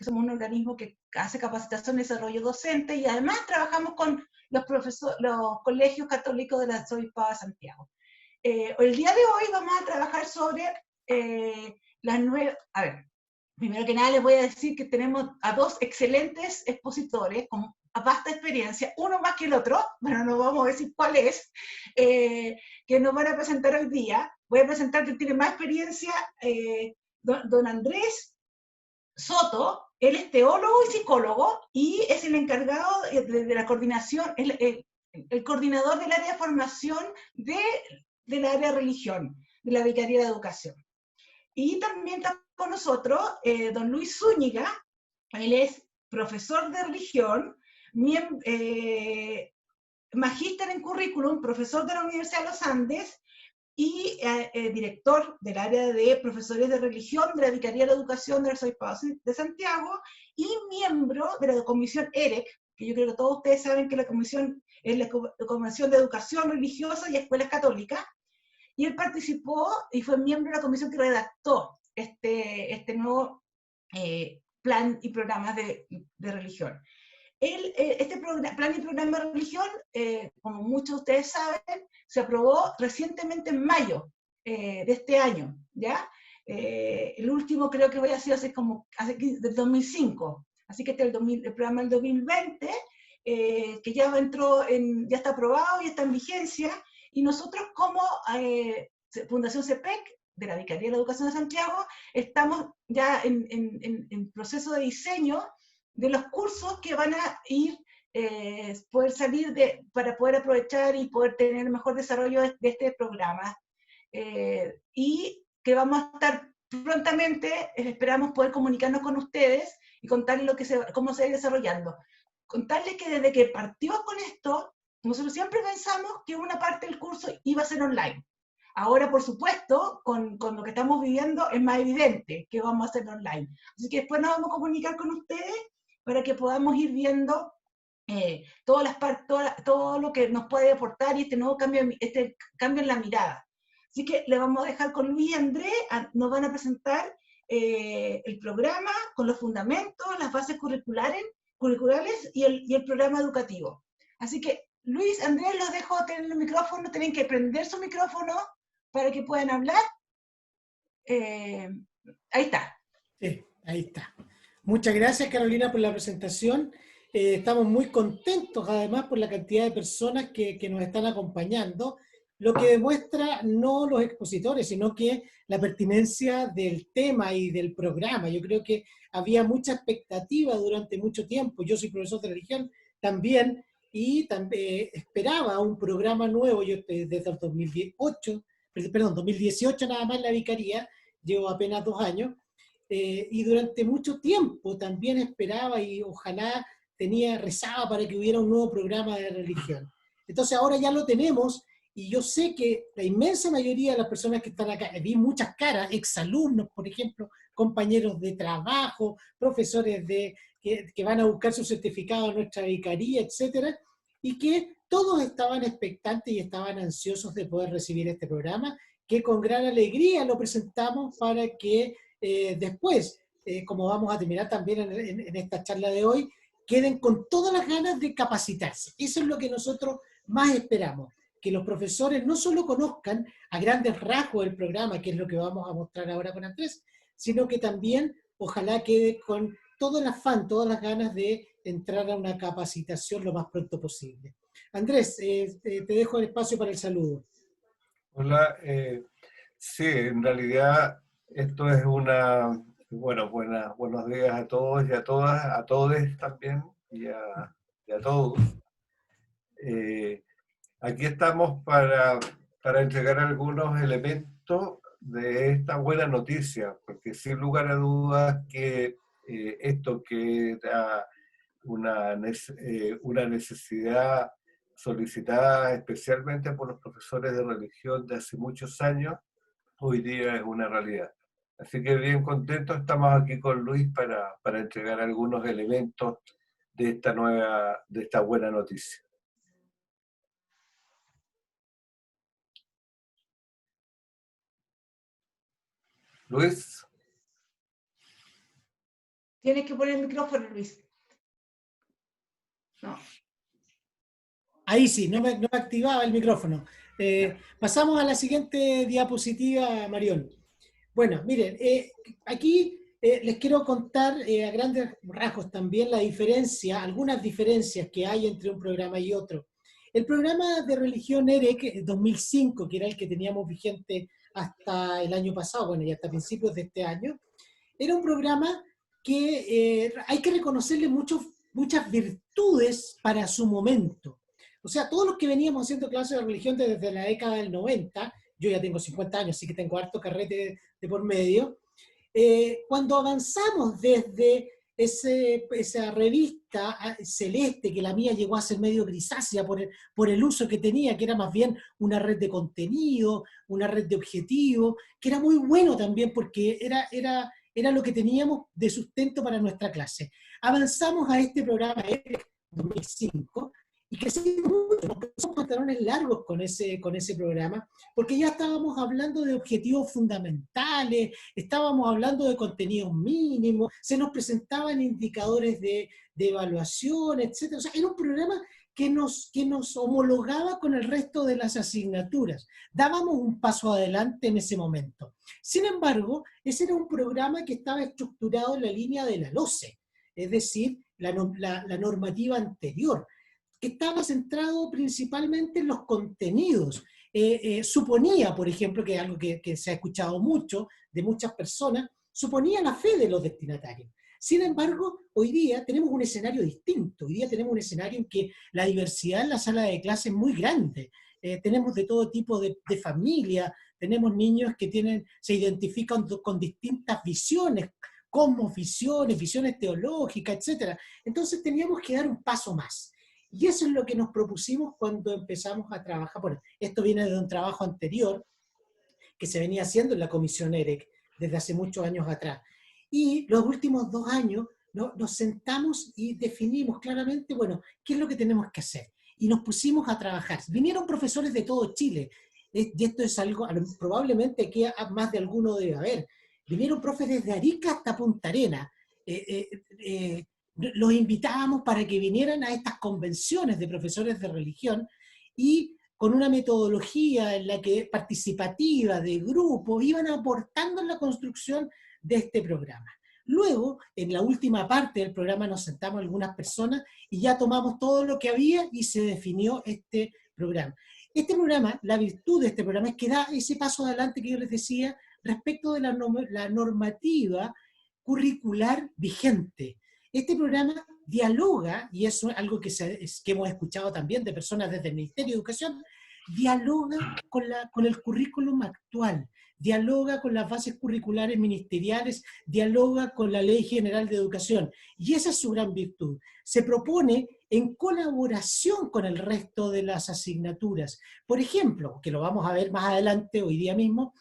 somos un organismo que hace capacitación y desarrollo docente, y además trabajamos con los colegios católicos de la Arzobispado de Santiago. El día de hoy vamos a trabajar sobre las nuevas... A ver, primero que nada les voy a decir que tenemos a dos excelentes expositores con vasta experiencia, uno más que el otro, bueno, no vamos a decir cuál es, que nos van a presentar hoy día. Voy a presentar que tiene más experiencia, don Andrés Soto. Él es teólogo y psicólogo y es el encargado de la coordinación, el coordinador del área de formación del área de religión, de la Vicaría de Educación. Y también está con nosotros don Luis Zúñiga. Él es profesor de religión, magíster en currículum, profesor de la Universidad de los Andes y director del área de profesores de religión de la Vicaría de Educación del Arzobispado de Santiago y miembro de la comisión EREC, que yo creo que todos ustedes saben que la comisión es la Convención de Educación Religiosa y Escuelas Católicas, y él participó y fue miembro de la comisión que redactó este nuevo plan y programas de religión. Este plan y programa de religión, como muchos de ustedes saben, se aprobó recientemente en mayo de este año, ¿ya? El último creo que había sido del 2005, así que este es el programa del 2020, que ya ya está aprobado y está en vigencia, y nosotros como Fundación CEPEC, de la Vicaría de la Educación de Santiago, estamos ya en proceso de diseño de los cursos que van a poder salir para poder aprovechar y poder tener mejor desarrollo de este programa. Y que vamos a estar prontamente, esperamos poder comunicarnos con ustedes y contarles cómo se va desarrollando. Contarles que desde que partió con esto, nosotros siempre pensamos que una parte del curso iba a ser online. Ahora, por supuesto, con lo que estamos viviendo, es más evidente que vamos a hacer online. Así que después nos vamos a comunicar con ustedes para que podamos ir viendo todo lo que nos puede aportar y este cambio en la mirada. Así que le vamos a dejar con Luis y Andrés, nos van a presentar el programa con los fundamentos, las bases curriculares y el programa educativo. Así que Luis, Andrés, los dejo tener el micrófono, tienen que prender su micrófono para que puedan hablar. Ahí está. Sí, ahí está. Muchas gracias, Carolina, por la presentación. Estamos muy contentos, además, por la cantidad de personas que nos están acompañando, lo que demuestra no los expositores, sino que la pertinencia del tema y del programa. Yo creo que había mucha expectativa durante mucho tiempo. Yo soy profesor de religión también, y también esperaba un programa nuevo. Yo desde el 2018 nada más en la vicaría, llevo apenas 2 años, y durante mucho tiempo también esperaba y ojalá rezaba para que hubiera un nuevo programa de religión. Entonces ahora ya lo tenemos, y yo sé que la inmensa mayoría de las personas que están acá, vi muchas caras, exalumnos, por ejemplo, compañeros de trabajo, profesores que van a buscar su certificado en nuestra vicaría, etcétera, y que todos estaban expectantes y estaban ansiosos de poder recibir este programa, que con gran alegría lo presentamos para que después, como vamos a terminar también en esta charla de hoy, queden con todas las ganas de capacitarse. Eso es lo que nosotros más esperamos, que los profesores no solo conozcan a grandes rasgos el programa, que es lo que vamos a mostrar ahora con Andrés, sino que también ojalá quede con todo el afán, todas las ganas de entrar a una capacitación lo más pronto posible. Andrés, te dejo el espacio para el saludo. Hola, sí, en realidad esto es buenos días a todos y a todas, a todos también y a todos. Aquí estamos para entregar algunos elementos de esta buena noticia, porque sin lugar a dudas que esto que era una necesidad solicitada especialmente por los profesores de religión de hace muchos años, hoy día es una realidad. Así que bien contentos, estamos aquí con Luis para entregar algunos elementos de esta buena noticia. Luis. Tienes que poner el micrófono, Luis. No. Ahí sí, no me activaba el micrófono. Pasamos a la siguiente diapositiva, Marión. Bueno, miren, aquí les quiero contar a grandes rasgos también la diferencia, algunas diferencias que hay entre un programa y otro. El programa de religión EREC 2005, que era el que teníamos vigente hasta el año pasado, bueno, y hasta principios de este año, era un programa que hay que reconocerle muchas virtudes para su momento. O sea, todos los que veníamos haciendo clases de religión desde la década del 90, yo ya tengo 50 años, así que tengo harto carrete de por medio, cuando avanzamos desde esa revista celeste, que la mía llegó a ser medio grisácea por el uso que tenía, que era más bien una red de contenido, una red de objetivos, que era muy bueno también porque era lo que teníamos de sustento para nuestra clase. Avanzamos a este programa 2005, y que sí, nos pusimos pantalones largos con ese programa, porque ya estábamos hablando de objetivos fundamentales, estábamos hablando de contenidos mínimos, se nos presentaban indicadores de evaluación, etc. O sea, era un programa que nos homologaba con el resto de las asignaturas. Dábamos un paso adelante en ese momento. Sin embargo, ese era un programa que estaba estructurado en la línea de la LOCE, es decir, la normativa anterior, que estaba centrado principalmente en los contenidos. Suponía, por ejemplo, que es algo que se ha escuchado mucho de muchas personas, suponía la fe de los destinatarios. Sin embargo, hoy día tenemos un escenario distinto. Hoy día tenemos un escenario en que la diversidad en la sala de clase es muy grande. Tenemos de todo tipo de familia, tenemos niños que se identifican con distintas visiones, cosmovisiones, visiones teológicas, etc. Entonces teníamos que dar un paso más. Y eso es lo que nos propusimos cuando empezamos a trabajar. Bueno, esto viene de un trabajo anterior que se venía haciendo en la Comisión EREC desde hace muchos años atrás. Y los últimos 2 años nos sentamos y definimos claramente, bueno, qué es lo que tenemos que hacer. Y nos pusimos a trabajar. Vinieron profesores de todo Chile, y esto es algo, probablemente aquí más de alguno debe haber. Vinieron profes desde Arica hasta Punta Arenas. Los invitábamos para que vinieran a estas convenciones de profesores de religión y con una metodología en la que participativa, de grupo, iban aportando en la construcción de este programa. Luego, en la última parte del programa nos sentamos algunas personas y ya tomamos todo lo que había y se definió este programa. Este programa, la virtud de este programa es que da ese paso adelante que yo les decía respecto de la normativa curricular vigente. Este programa dialoga, y eso es algo que hemos escuchado también de personas desde el Ministerio de Educación, dialoga con el currículum actual, dialoga con las bases curriculares ministeriales, dialoga con la Ley General de Educación, y esa es su gran virtud. Se propone en colaboración con el resto de las asignaturas. Por ejemplo, que lo vamos a ver más adelante, hoy día mismo,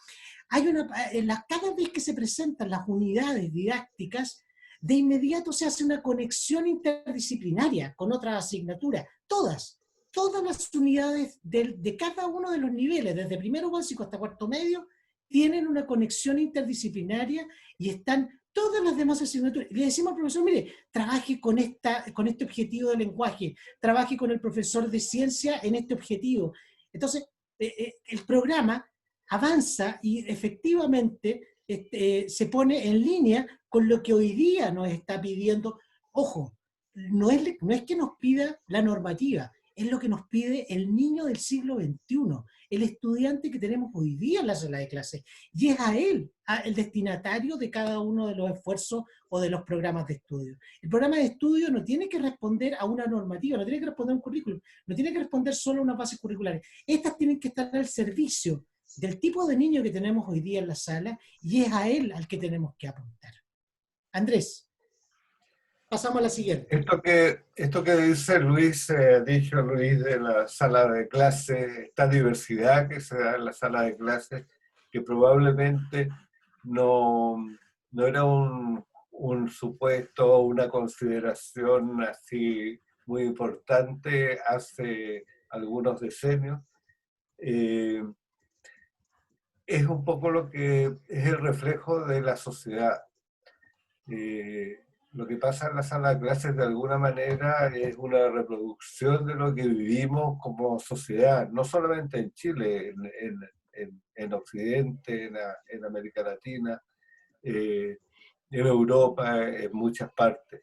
cada vez que se presentan las unidades didácticas, de inmediato se hace una conexión interdisciplinaria con otras asignaturas, todas las unidades de cada uno de los niveles, desde primero básico hasta cuarto medio, tienen una conexión interdisciplinaria y están todas las demás asignaturas. Le decimos al profesor, mire, trabaje con este objetivo de lenguaje, trabaje con el profesor de ciencia en este objetivo. Entonces, el programa avanza y efectivamente se pone en línea con lo que hoy día nos está pidiendo. Ojo, no es que nos pida la normativa, es lo que nos pide el niño del siglo XXI, el estudiante que tenemos hoy día en la sala de clase. Y es a él, el destinatario de cada uno de los esfuerzos o de los programas de estudio. El programa de estudio no tiene que responder a una normativa, no tiene que responder a un currículum, no tiene que responder solo a unas bases curriculares. Estas tienen que estar al servicio del tipo de niño que tenemos hoy día en la sala, y es a él al que tenemos que apuntar. Andrés, pasamos a la siguiente. Esto que dice Luis, dijo Luis de la sala de clase, esta diversidad que se da en la sala de clase, que probablemente no era un supuesto, una consideración así muy importante hace algunos decenios. Es un poco lo que es el reflejo de la sociedad. Lo que pasa en la sala de clases de alguna manera es una reproducción de lo que vivimos como sociedad, no solamente en Chile, en Occidente, en América Latina, en Europa, en muchas partes.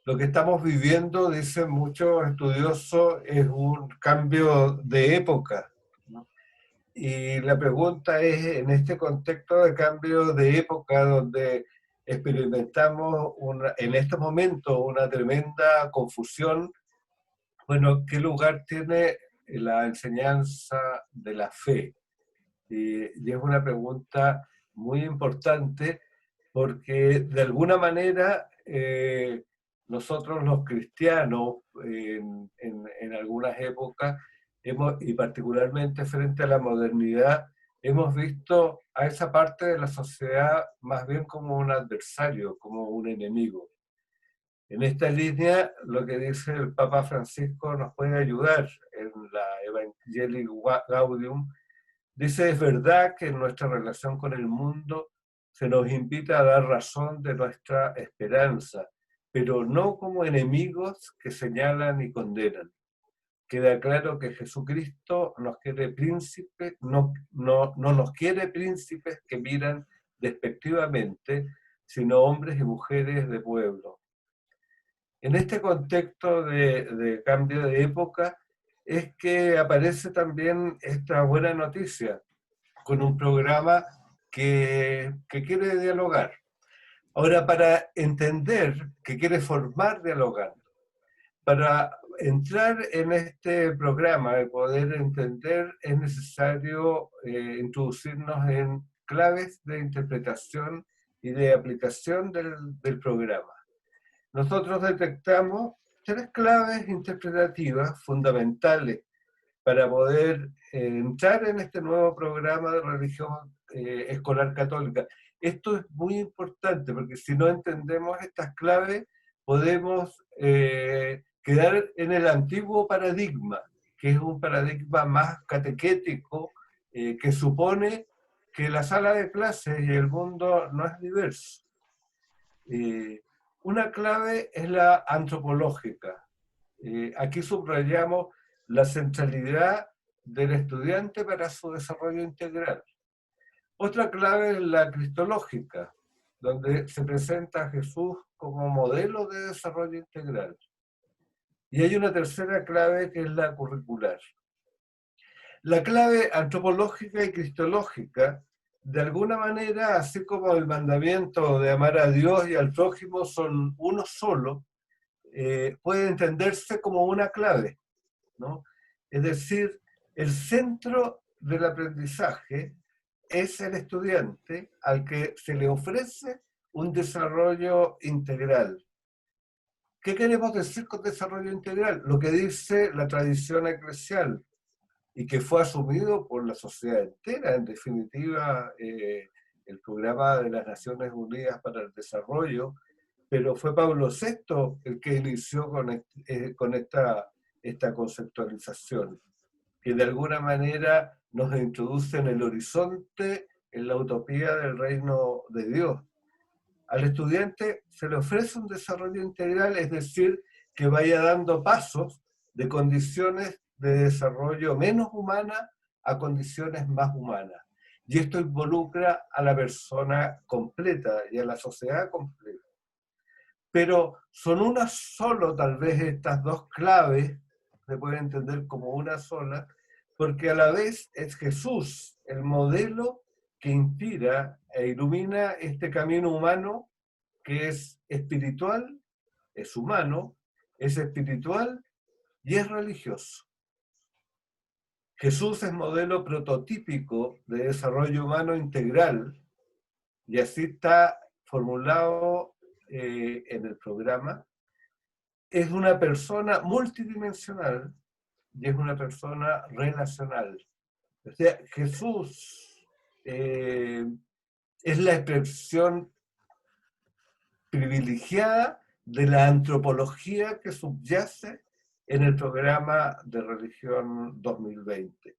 Lo que estamos viviendo, dicen muchos estudiosos, es un cambio de época, ¿no? Y la pregunta es, en este contexto de cambio de época, donde experimentamos en estos momentos una tremenda confusión, bueno, ¿qué lugar tiene la enseñanza de la fe? Y es una pregunta muy importante porque de alguna manera nosotros los cristianos en algunas épocas y particularmente frente a la modernidad hemos visto a esa parte de la sociedad más bien como un adversario, como un enemigo. En esta línea, lo que dice el Papa Francisco nos puede ayudar en la Evangelii Gaudium. Dice, es verdad que en nuestra relación con el mundo se nos invita a dar razón de nuestra esperanza, pero no como enemigos que señalan y condenan. Queda claro que Jesucristo nos quiere príncipes, no nos quiere príncipes que miran despectivamente, sino hombres y mujeres de pueblo. En este contexto de cambio de época es que aparece también esta buena noticia con un programa que quiere dialogar. Ahora, para entender que quiere formar dialogando, para entrar en este programa y poder entender, es necesario introducirnos en claves de interpretación y de aplicación del programa. Nosotros detectamos 3 claves interpretativas fundamentales para poder entrar en este nuevo programa de religión escolar católica. Esto es muy importante porque si no entendemos estas claves podemos quedar en el antiguo paradigma, que es un paradigma más catequético, que supone que la sala de clases y el mundo no es diverso. Una clave es la antropológica. Aquí subrayamos la centralidad del estudiante para su desarrollo integral. Otra clave es la cristológica, donde se presenta a Jesús como modelo de desarrollo integral. Y hay una tercera clave que es la curricular. La clave antropológica y cristológica, de alguna manera, así como el mandamiento de amar a Dios y al prójimo son uno solo, puede entenderse como una clave, ¿no? Es decir, el centro del aprendizaje es el estudiante al que se le ofrece un desarrollo integral. ¿Qué queremos decir con desarrollo integral? Lo que dice la tradición eclesial y que fue asumido por la sociedad entera, en definitiva, el programa de las Naciones Unidas para el Desarrollo, pero fue Pablo VI el que inició con esta conceptualización, que de alguna manera nos introduce en el horizonte, en la utopía del reino de Dios. Al estudiante se le ofrece un desarrollo integral, es decir, que vaya dando pasos de condiciones de desarrollo menos humanas a condiciones más humanas. Y esto involucra a la persona completa y a la sociedad completa. Pero son una solo, tal vez estas 2 claves, se puede entender como una sola, porque a la vez es Jesús el modelo que inspira e ilumina este camino humano que es espiritual, es humano, es espiritual y es religioso. Jesús es modelo prototípico de desarrollo humano integral y así está formulado en el programa. Es una persona multidimensional y es una persona relacional. O sea, Jesús es la expresión privilegiada de la antropología que subyace en el programa de Religión 2020.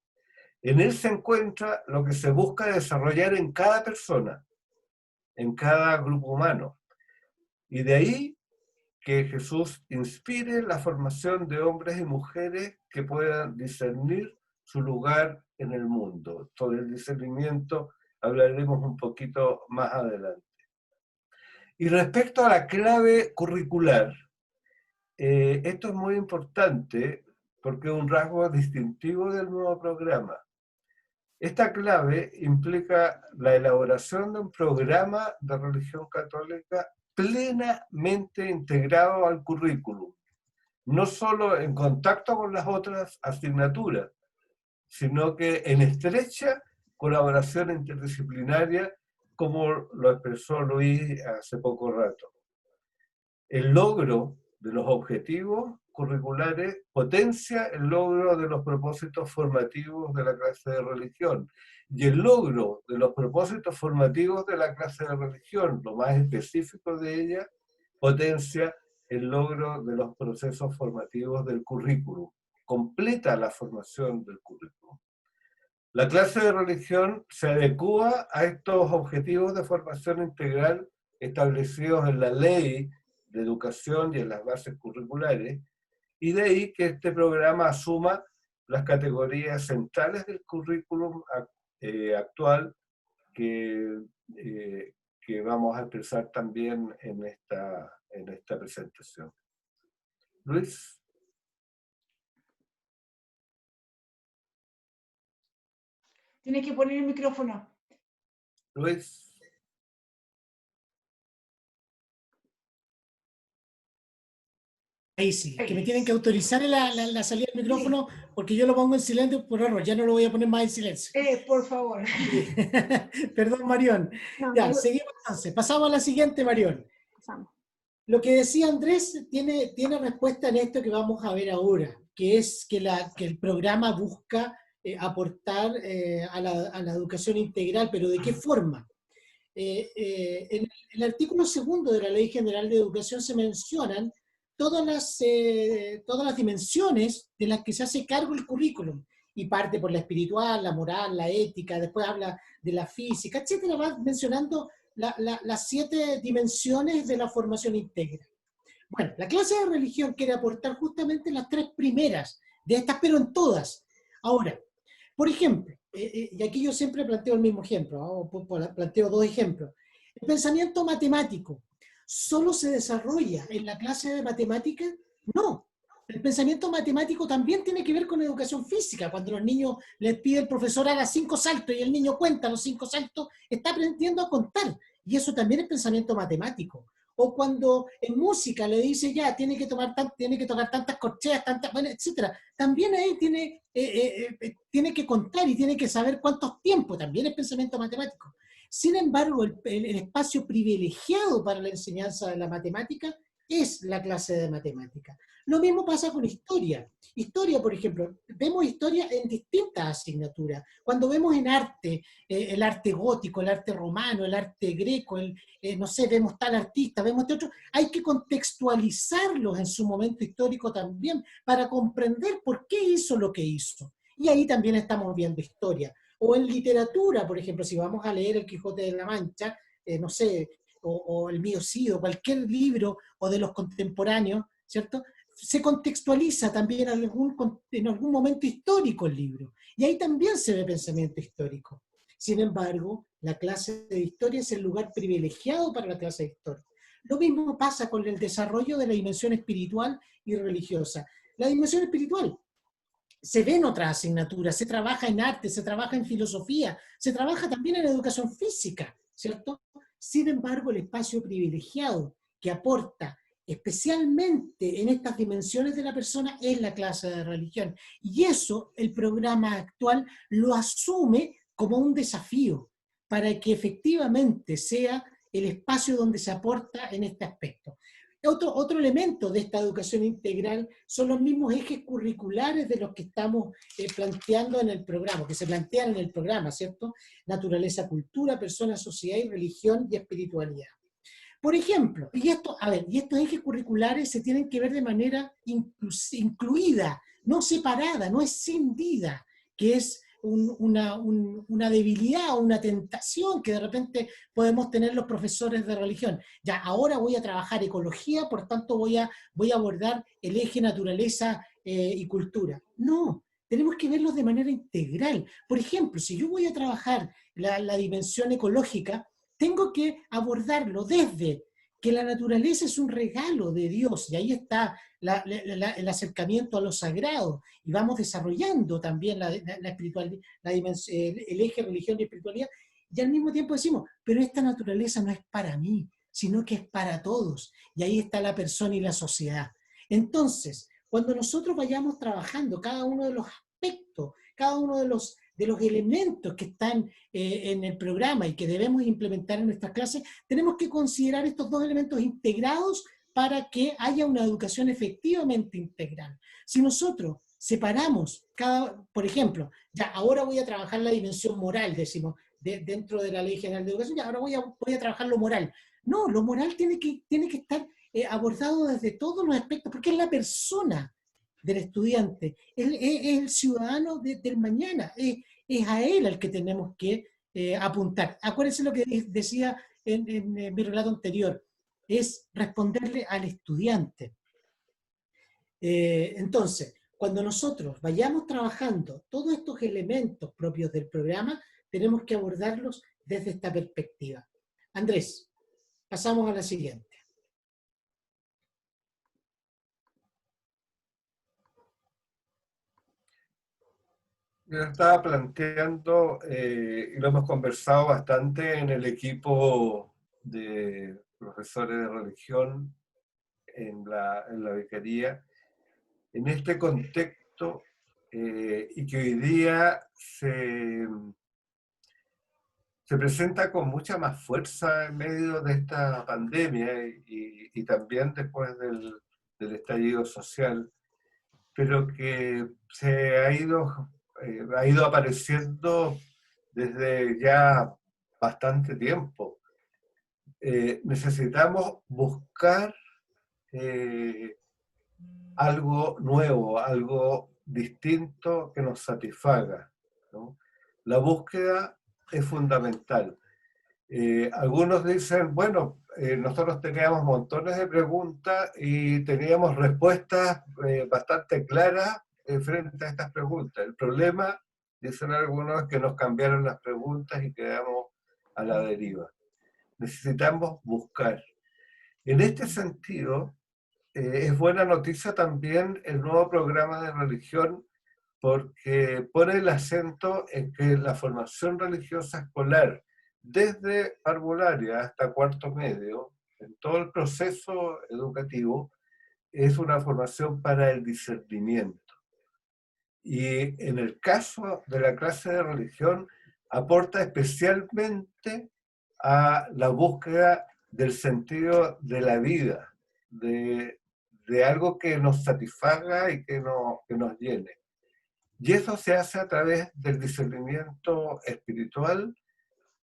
En él se encuentra lo que se busca desarrollar en cada persona, en cada grupo humano. Y de ahí que Jesús inspire la formación de hombres y mujeres que puedan discernir su lugar en el mundo. Sobre el discernimiento hablaremos un poquito más adelante. Y respecto a la clave curricular, esto es muy importante porque es un rasgo distintivo del nuevo programa. Esta clave implica la elaboración de un programa de religión católica plenamente integrado al currículum, no solo en contacto con las otras asignaturas, sino que en estrecha colaboración interdisciplinaria, como lo expresó Luis hace poco rato. El logro de los objetivos curriculares potencia el logro de los propósitos formativos de la clase de religión. Y el logro de los propósitos formativos de la clase de religión, lo más específico de ella, potencia el logro de los procesos formativos del currículum. Completa la formación del currículum. La clase de religión se adecúa a estos objetivos de formación integral establecidos en la ley de educación y en las bases curriculares, y de ahí que este programa asuma las categorías centrales del currículum actual que vamos a expresar también en esta presentación. Luis. Tienes que poner el micrófono. Luis. Ahí sí, que me tienen que autorizar la salida del micrófono porque yo lo pongo en silencio por error, ya no lo voy a poner más en silencio. Por favor. Perdón, Marión. No, Ya, seguimos entonces. Pasamos a la siguiente, Marión. pasamos. Lo que decía Andrés tiene respuesta en esto que vamos a ver ahora, que es que el programa busca aportar a la educación integral, pero ¿de qué forma? En el artículo 2 de la Ley General de Educación se mencionan todas las dimensiones de las que se hace cargo el currículum, y parte por la espiritual, la moral, la ética, después habla de la física, etcétera, va mencionando las 7 dimensiones de la formación íntegra. Bueno, la clase de religión quiere aportar justamente las 3 primeras de estas, pero en todas. Ahora, por ejemplo, y aquí yo siempre planteo el mismo ejemplo, ¿no? Planteo 2 ejemplos. El pensamiento matemático, ¿solo se desarrolla en la clase de matemáticas? No. El pensamiento matemático también tiene que ver con educación física. Cuando los niños les pide el profesor haga 5 saltos y el niño cuenta los 5 saltos, está aprendiendo a contar. Y eso también es pensamiento matemático. O cuando en música le dice ya, tiene que tocar tantas corcheas, bueno, etc. También ahí tiene que contar y tiene que saber cuántos tiempos, también es pensamiento matemático. Sin embargo, el espacio privilegiado para la enseñanza de la matemática es la clase de matemática. Lo mismo pasa con historia. Historia, por ejemplo, vemos historia en distintas asignaturas. Cuando vemos en arte, el arte gótico, el arte romano, el arte greco, no sé, vemos tal artista, vemos este otro, hay que contextualizarlos en su momento histórico también para comprender por qué hizo lo que hizo. Y ahí también estamos viendo historia. O en literatura, por ejemplo, si vamos a leer El Quijote de la Mancha, no sé, o El Mío Cid, o cualquier libro, o de los contemporáneos, ¿cierto? Se contextualiza también en algún momento histórico el libro. Y ahí también se ve pensamiento histórico. Sin embargo, la clase de historia es el lugar privilegiado para la clase de historia. Lo mismo pasa con el desarrollo de la dimensión espiritual y religiosa. La dimensión espiritual se ve en otras asignaturas, se trabaja en arte, se trabaja en filosofía, se trabaja también en educación física, ¿cierto? Sin embargo, el espacio privilegiado que aporta especialmente en estas dimensiones de la persona es la clase de religión. Y eso el programa actual lo asume como un desafío para que efectivamente sea el espacio donde se aporta en este aspecto. Otro elemento de esta educación integral son los mismos ejes curriculares de los que estamos planteando en el programa, que se plantean en el programa, ¿cierto? Naturaleza, cultura, persona, sociedad y religión y espiritualidad. Por ejemplo, y estos ejes curriculares se tienen que ver de manera incluida, no separada, no escindida, que es una debilidad o una tentación que de repente podemos tener los profesores de religión. Ya, ahora voy a trabajar ecología, por tanto voy a abordar el eje naturaleza y cultura. No, tenemos que verlos de manera integral. Por ejemplo, si yo voy a trabajar la dimensión ecológica, tengo que abordarlo desde que la naturaleza es un regalo de Dios, y ahí está el acercamiento a lo sagrado, y vamos desarrollando también la espiritualidad, el eje religión y espiritualidad, y al mismo tiempo decimos, pero esta naturaleza no es para mí, sino que es para todos, y ahí está la persona y la sociedad. Entonces, cuando nosotros vayamos trabajando cada uno de los aspectos, cada uno de los elementos que están en el programa y que debemos implementar en nuestras clases, tenemos que considerar estos dos elementos integrados para que haya una educación efectivamente integral. Si nosotros separamos por ejemplo, ya ahora voy a trabajar la dimensión moral, decimos, dentro de la Ley General de Educación, ya ahora voy a trabajar lo moral. No, lo moral tiene que estar abordado desde todos los aspectos, porque es la persona del estudiante, es el ciudadano del mañana, es a él al que tenemos que apuntar. Acuérdense lo que decía en mi relato anterior, es responderle al estudiante. Entonces, cuando nosotros vayamos trabajando todos estos elementos propios del programa, tenemos que abordarlos desde esta perspectiva. Andrés, pasamos a la siguiente. Yo estaba planteando, y lo hemos conversado bastante en el equipo de profesores de religión en la vicaría, en este contexto, y que hoy día se presenta con mucha más fuerza en medio de esta pandemia y también después del estallido social, pero que se ha ido apareciendo desde ya bastante tiempo. Necesitamos buscar algo nuevo, algo distinto que nos satisfaga, ¿no? La búsqueda es fundamental. Algunos dicen, bueno, nosotros teníamos montones de preguntas y teníamos respuestas bastante claras frente a estas preguntas. El problema, dicen algunos, es que nos cambiaron las preguntas y quedamos a la deriva. Necesitamos buscar. En este sentido, es buena noticia también el nuevo programa de religión, porque pone el acento en que la formación religiosa escolar, desde parvularia hasta cuarto medio, en todo el proceso educativo, es una formación para el discernimiento. Y en el caso de la clase de religión, aporta especialmente a la búsqueda del sentido de la vida, de algo que nos satisfaga y que nos llene. Y eso se hace a través del discernimiento espiritual,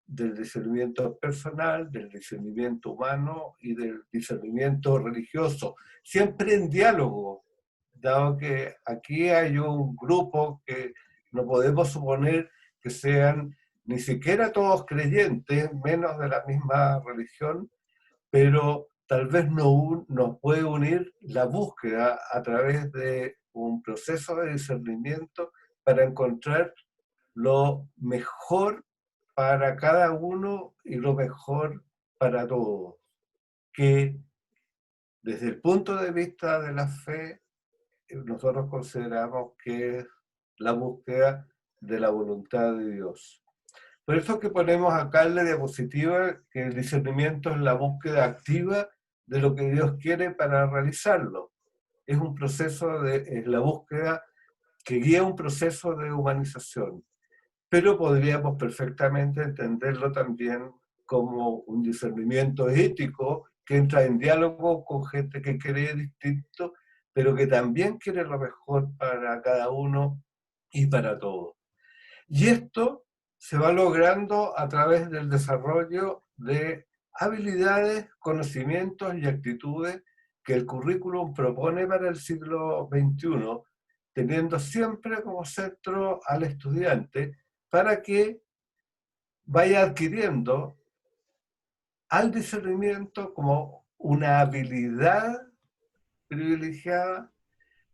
del discernimiento personal, del discernimiento humano y del discernimiento religioso, siempre en diálogo, dado que aquí hay un grupo que no podemos suponer que sean ni siquiera todos creyentes, menos de la misma religión, pero tal vez nos puede unir la búsqueda a través de un proceso de discernimiento para encontrar lo mejor para cada uno y lo mejor para todos, que desde el punto de vista de la fe, nosotros consideramos que es la búsqueda de la voluntad de Dios. Por eso que ponemos acá en la diapositiva que el discernimiento es la búsqueda activa de lo que Dios quiere para realizarlo. Es un proceso es la búsqueda que guía un proceso de humanización. Pero podríamos perfectamente entenderlo también como un discernimiento ético que entra en diálogo con gente que cree distinto, pero que también quiere lo mejor para cada uno y para todos. Y esto se va logrando a través del desarrollo de habilidades, conocimientos y actitudes que el currículum propone para el siglo XXI, teniendo siempre como centro al estudiante para que vaya adquiriendo al discernimiento como una habilidad privilegiada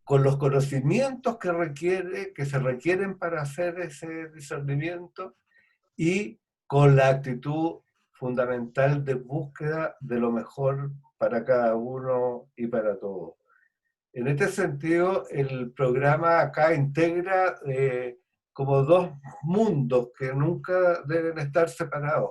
con los conocimientos que se requieren para hacer ese discernimiento y con la actitud fundamental de búsqueda de lo mejor para cada uno y para todos. En este sentido, el programa acá integra como dos mundos que nunca deben estar separados.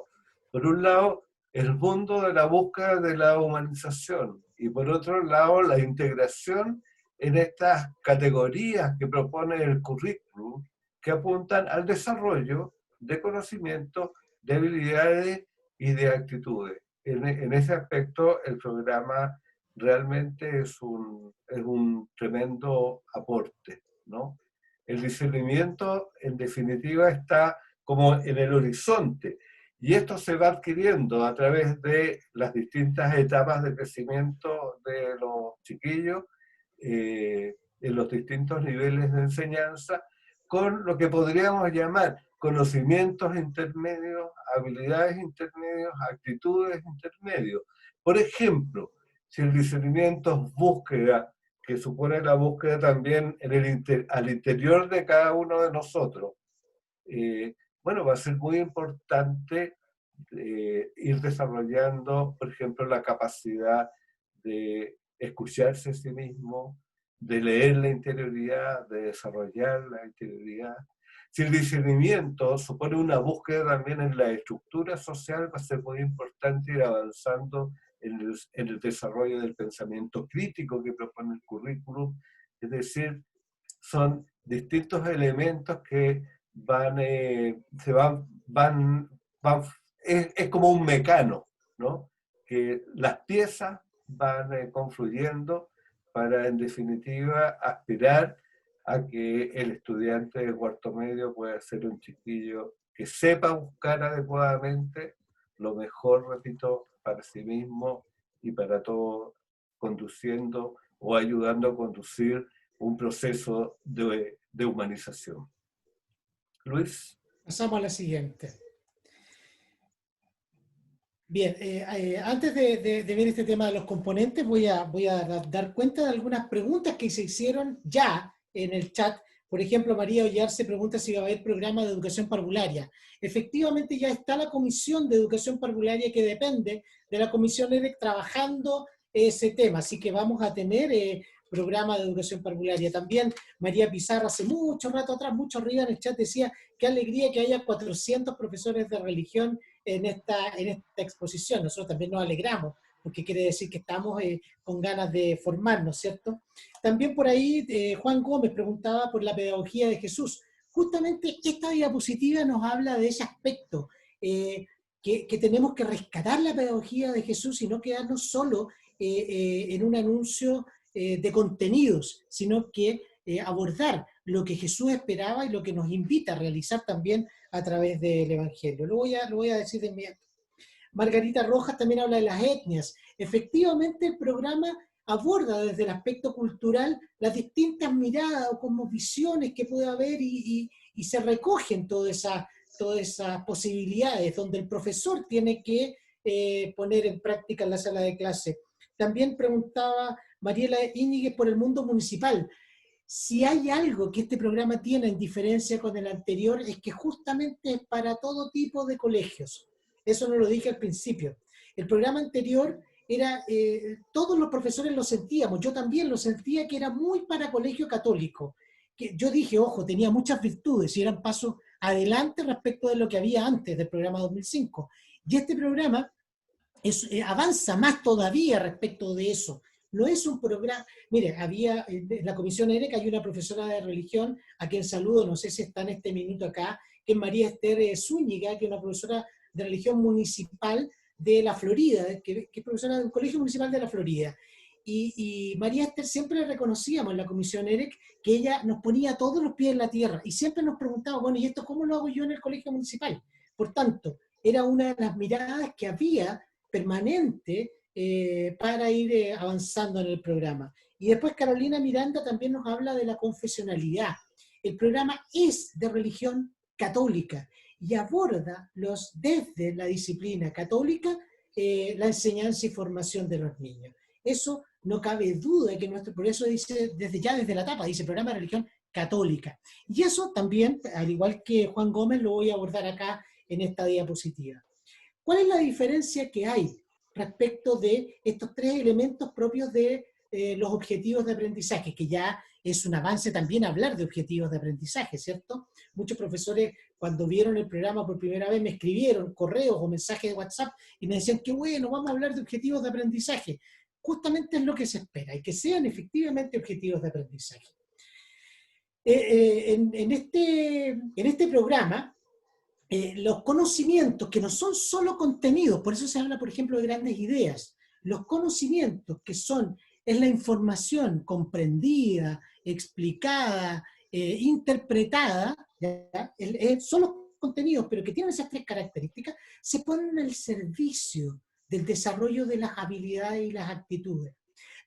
Por un lado, el mundo de la búsqueda de la humanización y por otro lado, la integración en estas categorías que propone el currículum que apuntan al desarrollo de conocimientos, de habilidades y de actitudes. En ese aspecto, el programa realmente es un tremendo aporte, ¿no? El discernimiento, en definitiva, está como en el horizonte, y esto se va adquiriendo a través de las distintas etapas de crecimiento de los chiquillos, en los distintos niveles de enseñanza, con lo que podríamos llamar conocimientos intermedios, habilidades intermedios, actitudes intermedios. Por ejemplo, si el discernimiento es búsqueda, que supone la búsqueda también al interior de cada uno de nosotros, bueno, va a ser muy importante ir desarrollando, por ejemplo, la capacidad de escucharse a sí mismo, de leer la interioridad, de desarrollar la interioridad. Si el discernimiento supone una búsqueda también en la estructura social, va a ser muy importante ir avanzando en el desarrollo del pensamiento crítico que propone el currículum. Es decir, son distintos elementos que es como un mecano, ¿no? Que las piezas van confluyendo para, en definitiva, aspirar a que el estudiante de cuarto medio pueda ser un chiquillo que sepa buscar adecuadamente lo mejor, repito, para sí mismo y para todos, conduciendo o ayudando a conducir un proceso de humanización. Luis. Pasamos a la siguiente. Bien, antes de ver este tema de los componentes, voy a dar cuenta de algunas preguntas que se hicieron ya en el chat. Por ejemplo, María Ollar se pregunta si va a haber programa de educación parvularia. Efectivamente, ya está la Comisión de Educación Parvularia, que depende de la Comisión EREC, trabajando ese tema. Así que vamos a tener programa de educación parvularia. También María Pizarro, hace mucho rato atrás, mucho arriba en el chat, decía: qué alegría que haya 400 profesores de religión en esta exposición. Nosotros también nos alegramos, porque quiere decir que estamos con ganas de formarnos, ¿cierto? También por ahí Juan Gómez preguntaba por la pedagogía de Jesús. Justamente esta diapositiva nos habla de ese aspecto, que tenemos que rescatar la pedagogía de Jesús y no quedarnos solo en un anuncio de contenidos, sino que abordar lo que Jesús esperaba y lo que nos invita a realizar también a través del Evangelio. Lo voy a decir de inmediato. Margarita Rojas también habla de las etnias. Efectivamente, el programa aborda desde el aspecto cultural las distintas miradas o como visiones que puede haber y se recogen todas esas posibilidades donde el profesor tiene que poner en práctica en la sala de clase. También preguntaba Mariela Íñiguez por el mundo municipal. Si hay algo que este programa tiene en diferencia con el anterior, es que justamente es para todo tipo de colegios. Eso no lo dije al principio. El programa anterior era, todos los profesores lo sentíamos, yo también lo sentía, que era muy para colegio católico. Que yo dije, ojo, tenía muchas virtudes y eran pasos adelante respecto de lo que había antes del programa 2005. Y este programa avanza más todavía respecto de eso. No es un programa. Mire, había en la Comisión EREC hay una profesora de religión, a quien saludo, no sé si está en este minuto acá, que es María Esther Zúñiga, que es una profesora de religión municipal de la Florida, que es profesora del Colegio Municipal de la Florida. Y María Esther siempre le reconocíamos en la Comisión EREC que ella nos ponía todos los pies en la tierra y siempre nos preguntaba, bueno, ¿y esto cómo lo hago yo en el Colegio Municipal? Por tanto, era una de las miradas que había permanente para ir avanzando en el programa. Y después Carolina Miranda también nos habla de la confesionalidad. El programa es de religión católica y aborda desde la disciplina católica la enseñanza y formación de los niños. Eso no cabe duda de que por eso dice, desde la tapa, dice programa de religión católica. Y eso también, al igual que Juan Gómez, lo voy a abordar acá en esta diapositiva. ¿Cuál es la diferencia que hay respecto de estos tres elementos propios de los objetivos de aprendizaje? Que ya es un avance también hablar de objetivos de aprendizaje, ¿cierto? Muchos profesores, cuando vieron el programa por primera vez, me escribieron correos o mensajes de WhatsApp y me decían, qué bueno, vamos a hablar de objetivos de aprendizaje. Justamente es lo que se espera, y que sean efectivamente objetivos de aprendizaje. En este programa, los conocimientos que no son solo contenidos, por eso se habla, por ejemplo, de grandes ideas, los conocimientos que es la información comprendida, explicada, interpretada, ¿ya? Son los contenidos, pero que tienen esas tres características, se ponen al servicio del desarrollo de las habilidades y las actitudes.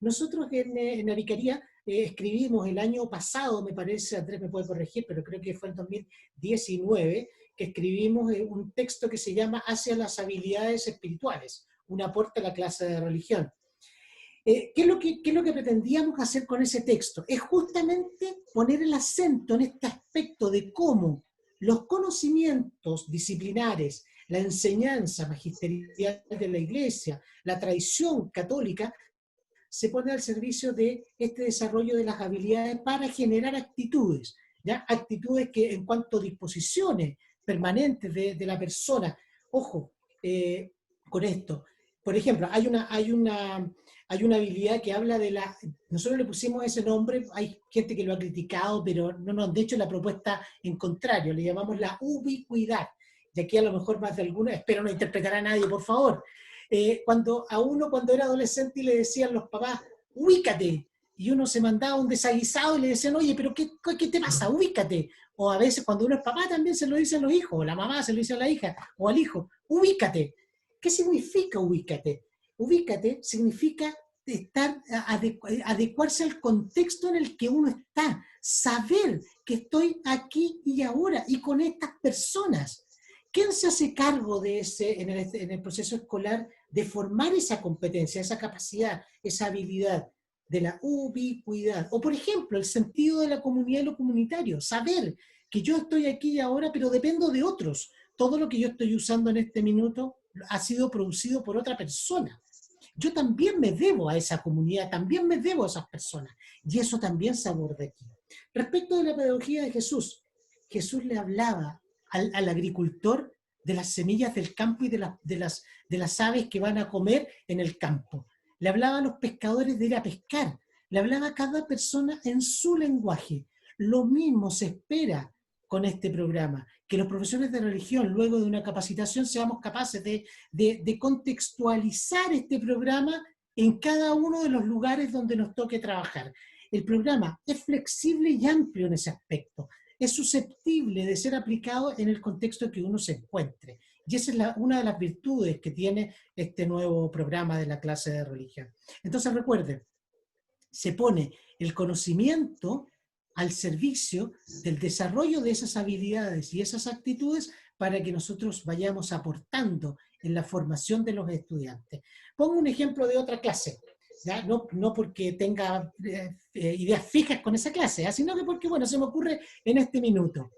Nosotros en Aricaría escribimos el año pasado, me parece, Andrés me puede corregir, pero creo que fue en 2019, que escribimos un texto que se llama Hacia las habilidades espirituales, un aporte a la clase de religión. ¿Qué es lo que pretendíamos hacer con ese texto? Es justamente poner el acento en este aspecto de cómo los conocimientos disciplinares, la enseñanza magisterial de la Iglesia, la tradición católica, se pone al servicio de este desarrollo de las habilidades para generar actitudes, ¿ya? Actitudes que en cuanto a disposiciones permanentes de la persona, ojo, con esto, por ejemplo, hay una habilidad que habla nosotros le pusimos ese nombre, hay gente que lo ha criticado, pero no nos han hecho la propuesta en contrario, le llamamos la ubicuidad, y aquí a lo mejor más de alguna, espero no interpretar a nadie, por favor. Cuando era adolescente y le decían los papás, ubícate, y uno se mandaba un desaguisado y le decían, oye, pero ¿qué te pasa? Ubícate. O a veces cuando uno es papá también se lo dicen los hijos, o la mamá se lo dice a la hija, o al hijo, ubícate. ¿Qué significa ubícate? Ubícate significa adecuarse al contexto en el que uno está, saber que estoy aquí y ahora y con estas personas. ¿Quién se hace cargo de en el proceso escolar de formar esa competencia, esa capacidad, esa habilidad de la ubicuidad? O por ejemplo, el sentido de la comunidad y lo comunitario, saber que yo estoy aquí y ahora, pero dependo de otros. Todo lo que yo estoy usando en este minuto ha sido producido por otra persona. Yo también me debo a esa comunidad, también me debo a esas personas. Y eso también se aborda aquí. Respecto de la pedagogía de Jesús, Jesús le hablaba al agricultor de las semillas del campo y de las aves que van a comer en el campo. Le hablaba a los pescadores de ir a pescar. Le hablaba a cada persona en su lenguaje. Lo mismo se espera con este programa, que los profesores de religión, luego de una capacitación, seamos capaces de contextualizar este programa en cada uno de los lugares donde nos toque trabajar. El programa es flexible y amplio en ese aspecto. Es susceptible de ser aplicado en el contexto en que uno se encuentre. Y esa es una de las virtudes que tiene este nuevo programa de la clase de religión. Entonces recuerden, se pone el conocimiento al servicio del desarrollo de esas habilidades y esas actitudes para que nosotros vayamos aportando en la formación de los estudiantes. Pongo un ejemplo de otra clase. ¿Ya? No porque tenga ideas fijas con esa clase, sino que porque, bueno, se me ocurre en este minuto.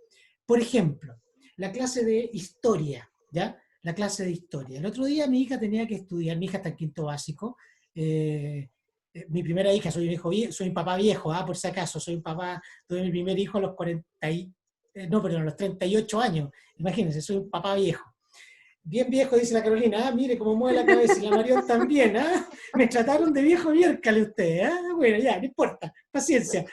Por ejemplo, la clase de historia, ¿ya? La clase de historia. El otro día mi hija tenía que estudiar, mi hija está en quinto básico, mi primera hija, soy un papá viejo, por si acaso, tuve mi primer hijo a los 38 años, imagínense, soy un papá viejo. Bien viejo, dice la Carolina, mire cómo mueve la cabeza, y la Marión también, me trataron de viejo miércale ustedes, bueno, ya, no importa, paciencia.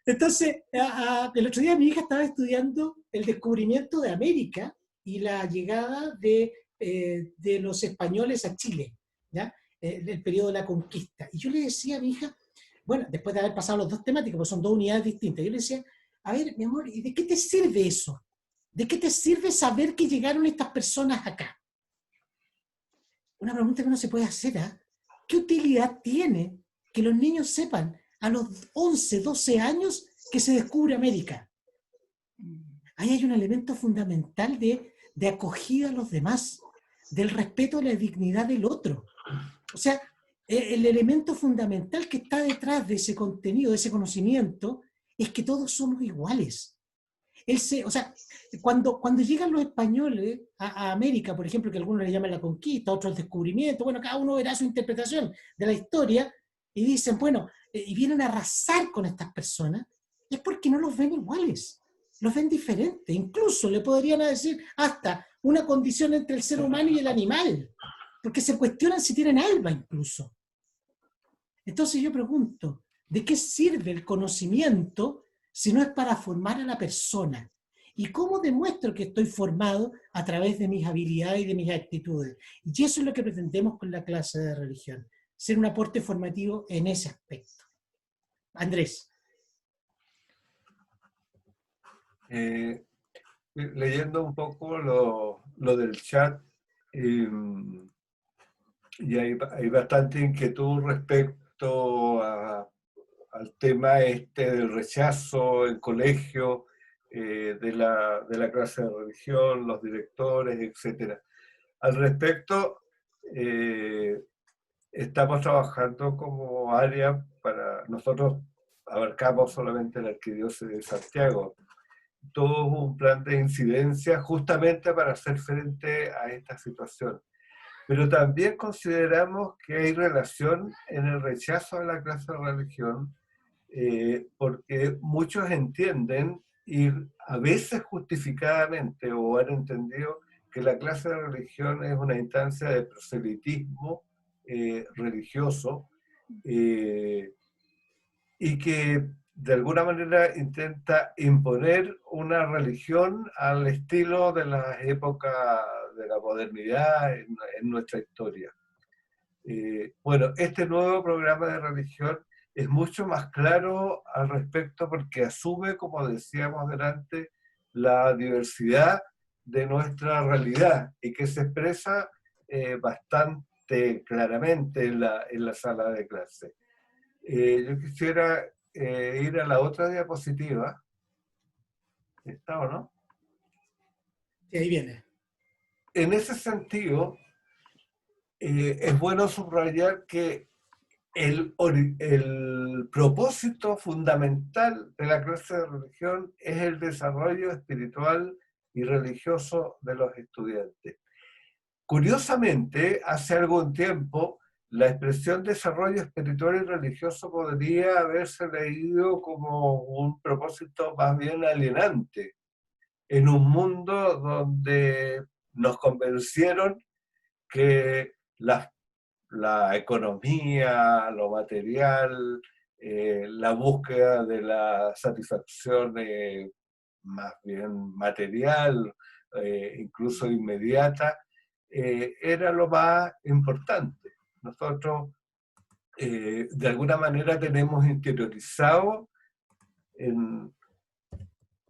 Entonces, el otro día mi hija estaba estudiando el descubrimiento de América y la llegada de los españoles a Chile, ¿ya? El periodo de la conquista. Y yo le decía a mi hija, bueno, después de haber pasado los dos temáticos, porque son dos unidades distintas, yo le decía, a ver, mi amor, ¿y de qué te sirve eso? ¿De qué te sirve saber que llegaron estas personas acá? Una pregunta que uno se puede hacer, ¿qué utilidad tiene que los niños sepan a los 11, 12 años que se descubre América. Ahí hay un elemento fundamental de acogida a los demás, del respeto a la dignidad del otro. O sea, el elemento fundamental que está detrás de ese contenido, de ese conocimiento, es que todos somos iguales. O sea, cuando llegan los españoles a América, por ejemplo, que algunos le llaman la conquista, otros el descubrimiento, bueno, cada uno verá su interpretación de la historia, y dicen, bueno, y vienen a arrasar con estas personas, es porque no los ven iguales, los ven diferentes. Incluso le podrían decir hasta una condición entre el ser humano y el animal, porque se cuestionan si tienen alma incluso. Entonces yo pregunto, ¿de qué sirve el conocimiento si no es para formar a la persona? ¿Y cómo demuestro que estoy formado? A través de mis habilidades y de mis actitudes. Y eso es lo que pretendemos con la clase de religión, ser un aporte formativo en ese aspecto. Andrés. Leyendo un poco lo del chat, y hay bastante inquietud respecto al tema del rechazo en colegio, de la clase de religión, los directores, etc. Al respecto, estamos trabajando como área nosotros abarcamos solamente la Arquidiócesis de Santiago, todo un plan de incidencia justamente para hacer frente a esta situación. Pero también consideramos que hay relación en el rechazo a la clase de religión, porque muchos entienden, y a veces justificadamente, o han entendido, que la clase de religión es una instancia de proselitismo religioso, y que de alguna manera intenta imponer una religión al estilo de la época de la modernidad en nuestra historia. Bueno, este nuevo programa de religión es mucho más claro al respecto porque asume, como decíamos delante, la diversidad de nuestra realidad y que se expresa bastante claramente en la sala de clase. Yo quisiera ir a la otra diapositiva. ¿Está o no? Sí, ahí viene. En ese sentido, es bueno subrayar que el propósito fundamental de la clase de religión es el desarrollo espiritual y religioso de los estudiantes. Curiosamente, hace algún tiempo, la expresión desarrollo espiritual y religioso podría haberse leído como un propósito más bien alienante, en un mundo donde nos convencieron que la economía, lo material, la búsqueda de la satisfacción más bien material, incluso inmediata, era lo más importante. Nosotros, de alguna manera, tenemos interiorizado en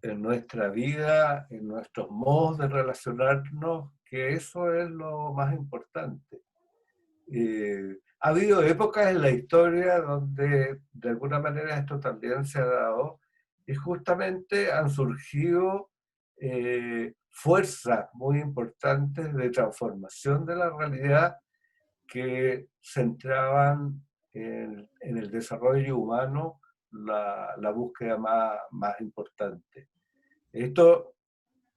nuestra vida, en nuestros modos de relacionarnos, que eso es lo más importante. Ha habido épocas en la historia donde de alguna manera esto también se ha dado y justamente han surgido fuerzas muy importantes de transformación de la realidad que centraban en el desarrollo humano la búsqueda más importante. Esto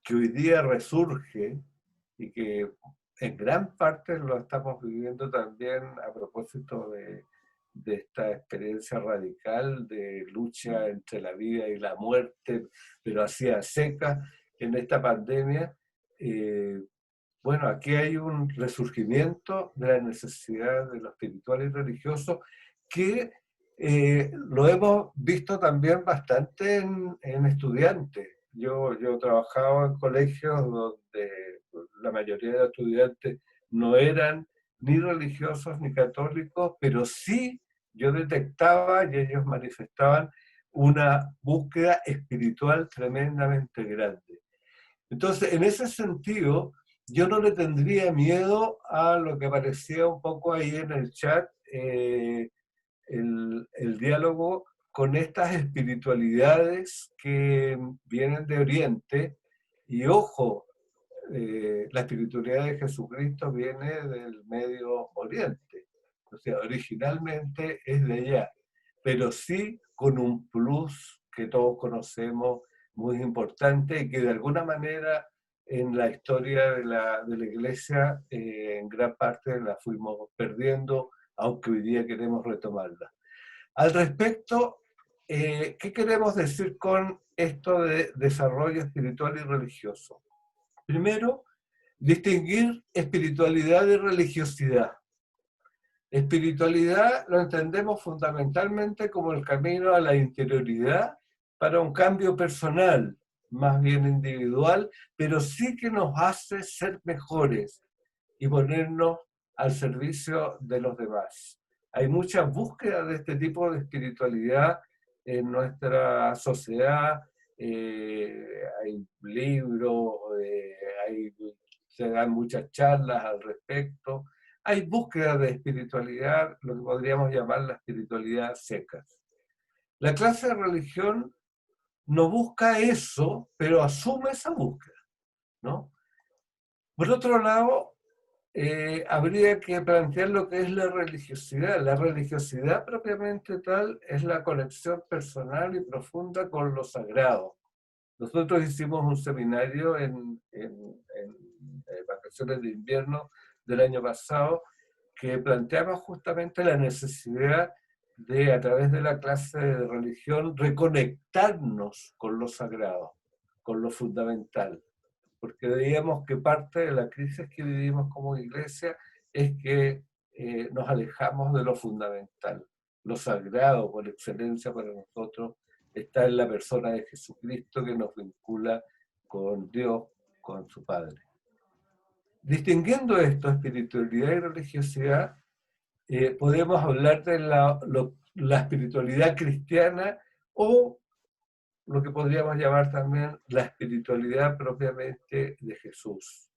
que hoy día resurge y que en gran parte lo estamos viviendo también a propósito de esta experiencia radical de lucha entre la vida y la muerte, pero así a secas en esta pandemia. Bueno, aquí hay un resurgimiento de la necesidad de lo espiritual y religioso que lo hemos visto también bastante en estudiantes. Yo trabajaba en colegios donde la mayoría de estudiantes no eran ni religiosos ni católicos, pero sí yo detectaba y ellos manifestaban una búsqueda espiritual tremendamente grande. Entonces, en ese sentido, yo no le tendría miedo a lo que aparecía un poco ahí en el chat, el diálogo con estas espiritualidades que vienen de Oriente, y ojo, la espiritualidad de Jesucristo viene del Medio Oriente, o sea, originalmente es de allá, pero sí con un plus que todos conocemos, muy importante, y que de alguna manera en la historia de la Iglesia en gran parte la fuimos perdiendo, aunque hoy día queremos retomarla. Al respecto, ¿qué queremos decir con esto de desarrollo espiritual y religioso? Primero, distinguir espiritualidad de religiosidad. Espiritualidad lo entendemos fundamentalmente como el camino a la interioridad para un cambio personal, más bien individual, pero sí que nos hace ser mejores y ponernos al servicio de los demás. Hay muchas búsquedas de este tipo de espiritualidad en nuestra sociedad, hay libros, se dan muchas charlas al respecto, hay búsquedas de espiritualidad, lo que podríamos llamar la espiritualidad seca. La clase de religión no busca eso, pero asume esa búsqueda, ¿no? Por otro lado, habría que plantear lo que es la religiosidad. La religiosidad propiamente tal es la conexión personal y profunda con lo sagrado. Nosotros hicimos un seminario en vacaciones de invierno del año pasado que planteaba justamente la necesidad de, a través de la clase de religión, reconectarnos con lo sagrado, con lo fundamental, porque veíamos que parte de la crisis que vivimos como iglesia es que nos alejamos de lo fundamental. Lo sagrado, por excelencia para nosotros, está en la persona de Jesucristo que nos vincula con Dios, con su Padre. Distinguiendo esto, espiritualidad y religiosidad, podemos hablar de la espiritualidad cristiana o lo que podríamos llamar también la espiritualidad propiamente de Jesús.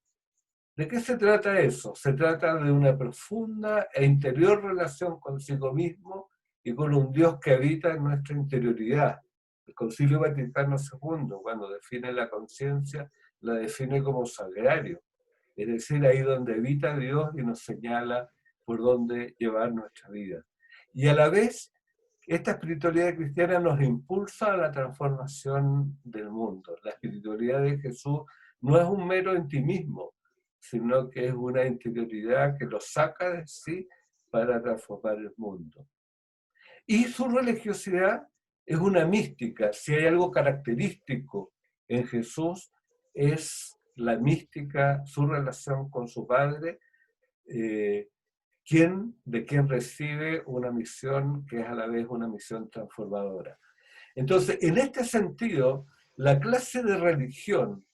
¿De qué se trata eso? Se trata de una profunda e interior relación consigo mismo y con un Dios que habita en nuestra interioridad. El Concilio Vaticano II, cuando define la conciencia, la define como sagrario, es decir, ahí donde habita Dios y nos señala por dónde llevar nuestra vida. Y a la vez, esta espiritualidad cristiana nos impulsa a la transformación del mundo. La espiritualidad de Jesús no es un mero intimismo, sino que es una interioridad que lo saca de sí para transformar el mundo. Y su religiosidad es una mística. Si hay algo característico en Jesús, es la mística, su relación con su Padre, de quien recibe una misión que es a la vez una misión transformadora. Entonces, en este sentido, la clase de religión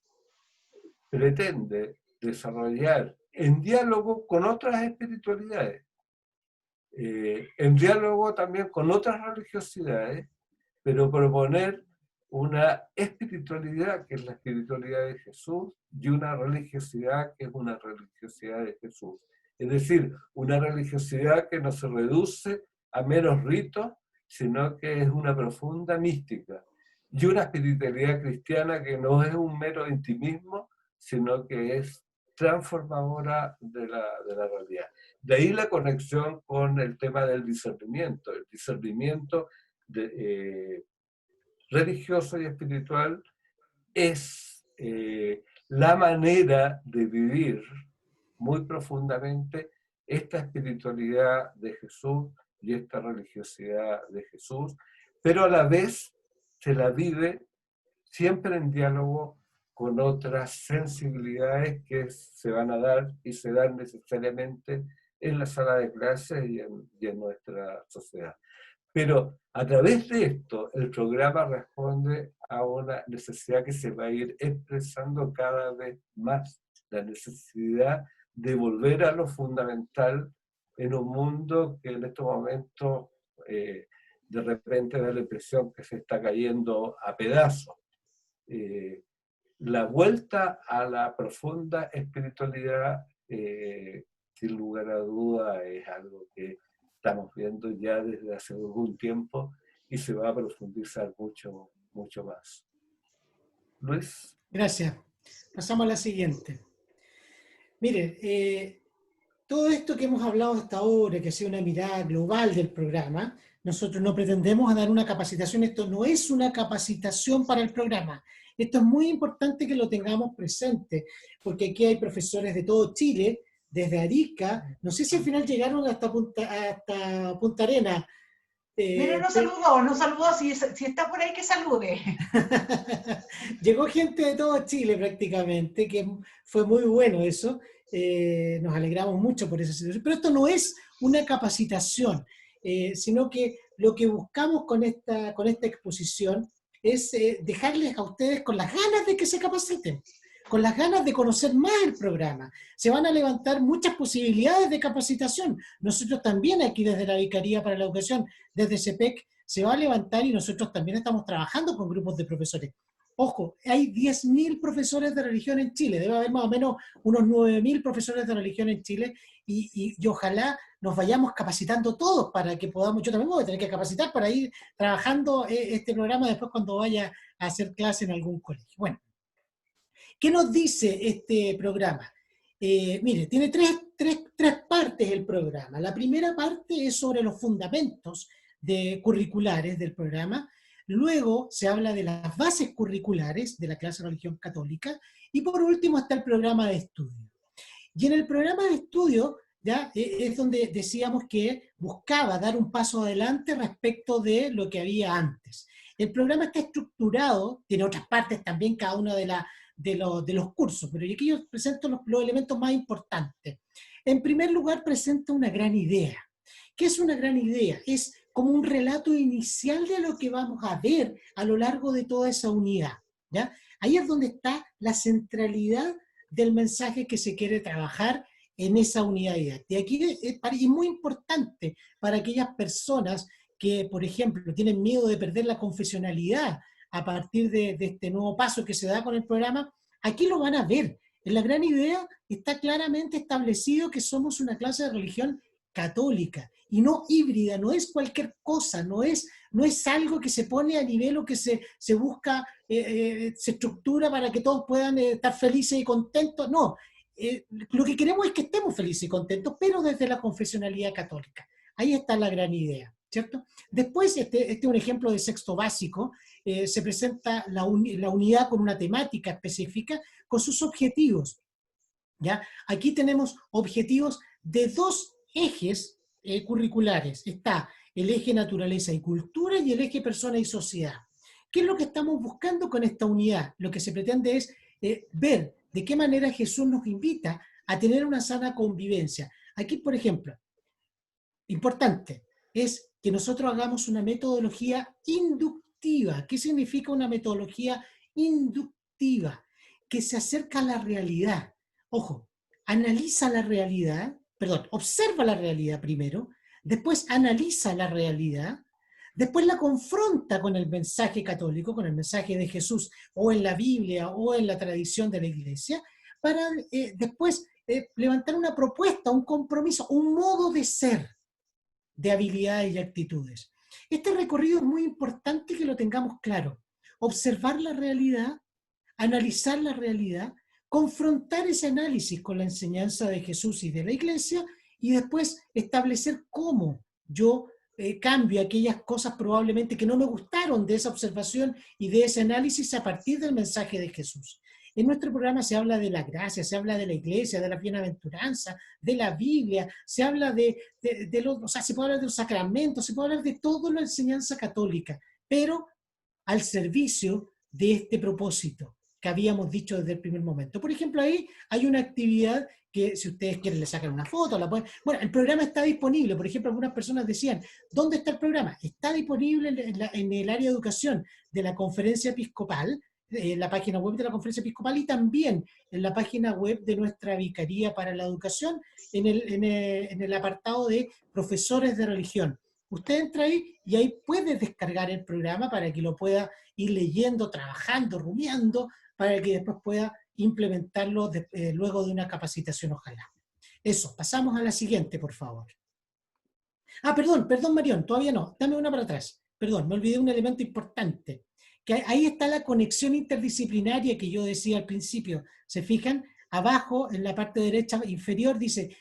pretende desarrollar en diálogo con otras espiritualidades, en diálogo también con otras religiosidades, pero proponer una espiritualidad que es la espiritualidad de Jesús y una religiosidad que es una religiosidad de Jesús. Es decir, una religiosidad que no se reduce a meros ritos, sino que es una profunda mística. Y una espiritualidad cristiana que no es un mero intimismo, sino que es transformadora de la realidad. De ahí la conexión con el tema del discernimiento. El discernimiento religioso y espiritual es la manera de vivir muy profundamente esta espiritualidad de Jesús y esta religiosidad de Jesús, pero a la vez se la vive siempre en diálogo con otras sensibilidades que se van a dar y se dan necesariamente en la sala de clases y en nuestra sociedad. Pero a través de esto, el programa responde a una necesidad que se va a ir expresando cada vez más, la necesidad de volver a lo fundamental en un mundo que en estos momentos de repente da la impresión que se está cayendo a pedazos. La vuelta a la profunda espiritualidad, sin lugar a duda, es algo que estamos viendo ya desde hace algún tiempo y se va a profundizar mucho, mucho más. Luis. Gracias. Pasamos a la siguiente. Mire, todo esto que hemos hablado hasta ahora, que ha sido una mirada global del programa, nosotros no pretendemos dar una capacitación, esto no es una capacitación para el programa. Esto es muy importante que lo tengamos presente, porque aquí hay profesores de todo Chile, desde Arica, no sé si al final llegaron hasta Punta Arenas. Mira, no saludó, si está por ahí que salude. Llegó gente de todo Chile prácticamente, que fue muy bueno eso. Nos alegramos mucho por esa situación. Pero esto no es una capacitación, sino que lo que buscamos con esta exposición es dejarles a ustedes con las ganas de que se capaciten, con las ganas de conocer más el programa. Se van a levantar muchas posibilidades de capacitación. Nosotros también aquí desde la Vicaría para la Educación, desde CEPEC, se va a levantar y nosotros también estamos trabajando con grupos de profesores. Ojo, hay 10.000 profesores de religión en Chile, debe haber más o menos unos 9.000 profesores de religión en Chile y ojalá nos vayamos capacitando todos para que podamos, yo también me voy a tener que capacitar para ir trabajando este programa después cuando vaya a hacer clase en algún colegio. Bueno, ¿qué nos dice este programa? Mire, tiene tres partes el programa. La primera parte es sobre los fundamentos curriculares del programa. Luego se habla de las bases curriculares de la clase de religión católica. Y por último está el programa de estudio. Y en el programa de estudio ya es donde decíamos que buscaba dar un paso adelante respecto de lo que había antes. El programa está estructurado, tiene otras partes también, cada una de los cursos, pero aquí yo presento los elementos más importantes. En primer lugar, presenta una gran idea. ¿Qué es una gran idea? Es como un relato inicial de lo que vamos a ver a lo largo de toda esa unidad, ¿ya? Ahí es donde está la centralidad del mensaje que se quiere trabajar en esa unidad didáctica. Y aquí es muy importante para aquellas personas que, por ejemplo, tienen miedo de perder la confesionalidad a partir de este nuevo paso que se da con el programa, aquí lo van a ver. En la gran idea está claramente establecido que somos una clase de religión católica y no híbrida, no es cualquier cosa, no es algo que se pone a nivel o que se busca, se estructura para que todos puedan estar felices y contentos, no. Lo que queremos es que estemos felices y contentos, pero desde la confesionalidad católica. Ahí está la gran idea, ¿cierto? Después, este es un ejemplo de sexto básico, se presenta la unidad con una temática específica, con sus objetivos, ¿ya? Aquí tenemos objetivos de dos ejes curriculares. Está el eje naturaleza y cultura y el eje persona y sociedad. ¿Qué es lo que estamos buscando con esta unidad? Lo que se pretende es ver de qué manera Jesús nos invita a tener una sana convivencia. Aquí, por ejemplo, importante, es que nosotros hagamos una metodología inductiva. ¿Qué significa una metodología inductiva? Que se acerca a la realidad. Ojo, analiza la realidad, perdón, observa la realidad primero, después analiza la realidad, después la confronta con el mensaje católico, con el mensaje de Jesús, o en la Biblia, o en la tradición de la Iglesia, para después levantar una propuesta, un compromiso, un modo de ser, de habilidades y actitudes. Este recorrido es muy importante que lo tengamos claro. Observar la realidad, analizar la realidad, confrontar ese análisis con la enseñanza de Jesús y de la Iglesia, y después establecer cómo yo cambio aquellas cosas probablemente que no me gustaron de esa observación y de ese análisis a partir del mensaje de Jesús. En nuestro programa se habla de la gracia, se habla de la iglesia, de la bienaventuranza, de la Biblia, se habla o sea, se puede hablar de los sacramentos, se puede hablar de toda la enseñanza católica, pero al servicio de este propósito que habíamos dicho desde el primer momento. Por ejemplo, ahí hay una actividad que si ustedes quieren le sacan una foto, la pueden... Bueno, el programa está disponible. Por ejemplo, algunas personas decían, ¿dónde está el programa? Está disponible en el área de educación de la Conferencia Episcopal, en la página web de la Conferencia Episcopal y también en la página web de nuestra Vicaría para la Educación, en el apartado de profesores de religión. Usted entra ahí y ahí puede descargar el programa para que lo pueda ir leyendo, trabajando, rumiando, para que después pueda implementarlo luego de una capacitación, ojalá. Eso, pasamos a la siguiente, por favor. Perdón, Marión, todavía no. Dame una para atrás. Perdón, me olvidé un elemento importante. Que ahí está la conexión interdisciplinaria que yo decía al principio. ¿Se fijan? Abajo, en la parte derecha inferior, dice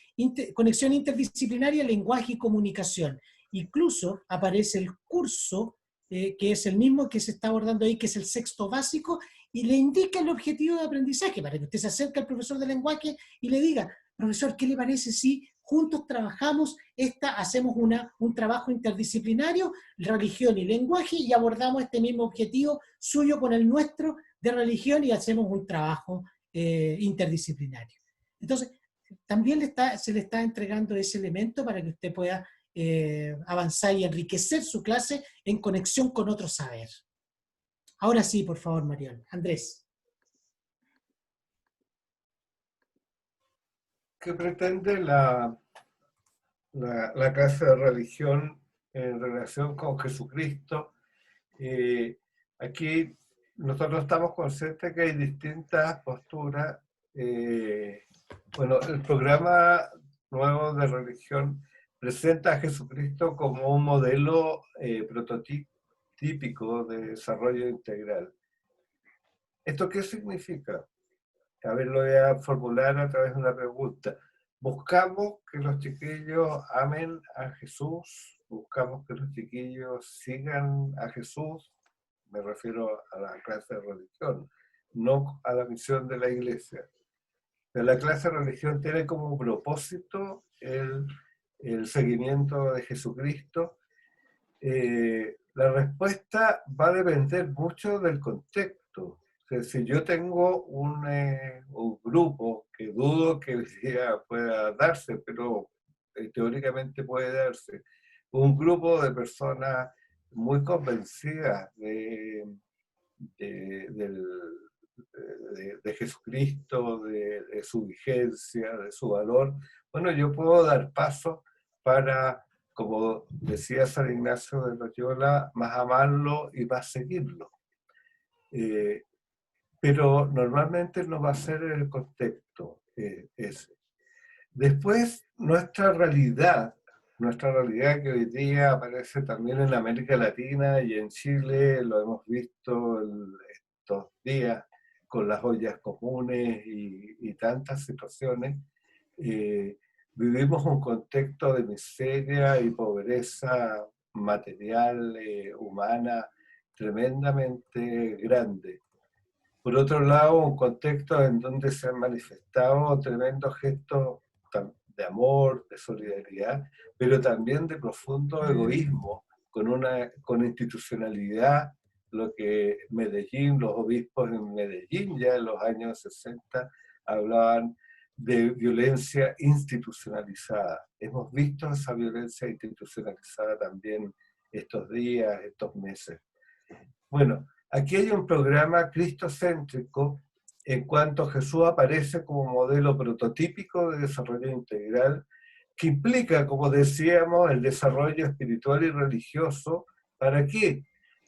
conexión interdisciplinaria, lenguaje y comunicación. Incluso aparece el curso, que es el mismo que se está abordando ahí, que es el sexto básico, y le indica el objetivo de aprendizaje, para que usted se acerque al profesor de lenguaje y le diga, profesor, ¿qué le parece si juntos trabajamos, hacemos un trabajo interdisciplinario, religión y lenguaje, y abordamos este mismo objetivo suyo con el nuestro de religión y hacemos un trabajo interdisciplinario? Entonces, también se le está entregando ese elemento para que usted pueda avanzar y enriquecer su clase en conexión con otro saber. Ahora sí, por favor, Marión. Andrés. ¿Qué pretende la clase de religión en relación con Jesucristo? Aquí nosotros estamos conscientes que hay distintas posturas. Bueno, el programa nuevo de religión presenta a Jesucristo como un modelo prototípico de desarrollo integral. ¿Esto qué significa? A ver, lo voy a formular a través de una pregunta. Buscamos que los chiquillos amen a Jesús, buscamos que los chiquillos sigan a Jesús, me refiero a la clase de religión, no a la misión de la iglesia. Pero la clase de religión tiene como propósito el seguimiento de Jesucristo. La respuesta va a depender mucho del contexto. Si yo tengo un grupo que dudo que hoy día pueda darse, pero teóricamente puede darse, un grupo de personas muy convencidas de Jesucristo, de su vigencia, de su valor, bueno, yo puedo dar paso para, como decía San Ignacio de Loyola, más amarlo y más seguirlo. Pero normalmente no va a ser el contexto ese. Después, nuestra realidad que hoy día aparece también en América Latina y en Chile, lo hemos visto estos días con las ollas comunes y tantas situaciones, vivimos un contexto de miseria y pobreza material, humana, tremendamente grande. Por otro lado, un contexto en donde se han manifestado tremendos gestos de amor, de solidaridad, pero también de profundo egoísmo, con institucionalidad, lo que Medellín, los obispos en Medellín ya en los años 60 hablaban de violencia institucionalizada. Hemos visto esa violencia institucionalizada también estos días, estos meses. Bueno, aquí hay un programa cristocéntrico en cuanto Jesús aparece como modelo prototípico de desarrollo integral que implica, como decíamos, el desarrollo espiritual y religioso. ¿Para qué?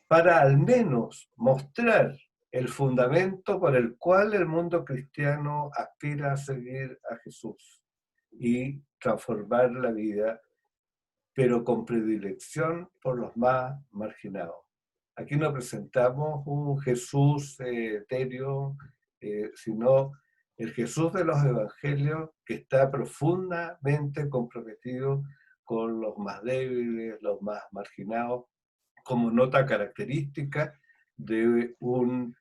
Para al menos mostrar el fundamento por el cual el mundo cristiano aspira a seguir a Jesús y transformar la vida, pero con predilección por los más marginados. Aquí no presentamos un Jesús etéreo, sino el Jesús de los evangelios que está profundamente comprometido con los más débiles, los más marginados, como nota característica de un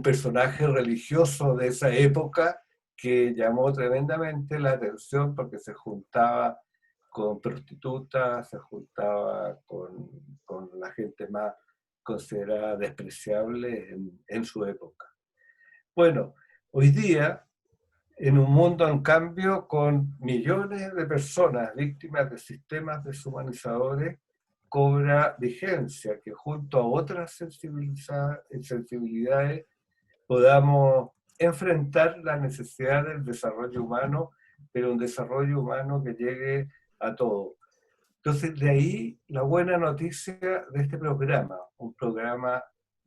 personaje religioso de esa época que llamó tremendamente la atención porque se juntaba con prostitutas, se juntaba con la gente más considerada despreciable en su época. Bueno, hoy día, en un mundo en cambio con millones de personas víctimas de sistemas deshumanizadores, cobra vigencia que junto a otras sensibilidades podamos enfrentar la necesidad del desarrollo humano, pero un desarrollo humano que llegue a todo. Entonces, de ahí la buena noticia de este programa, un programa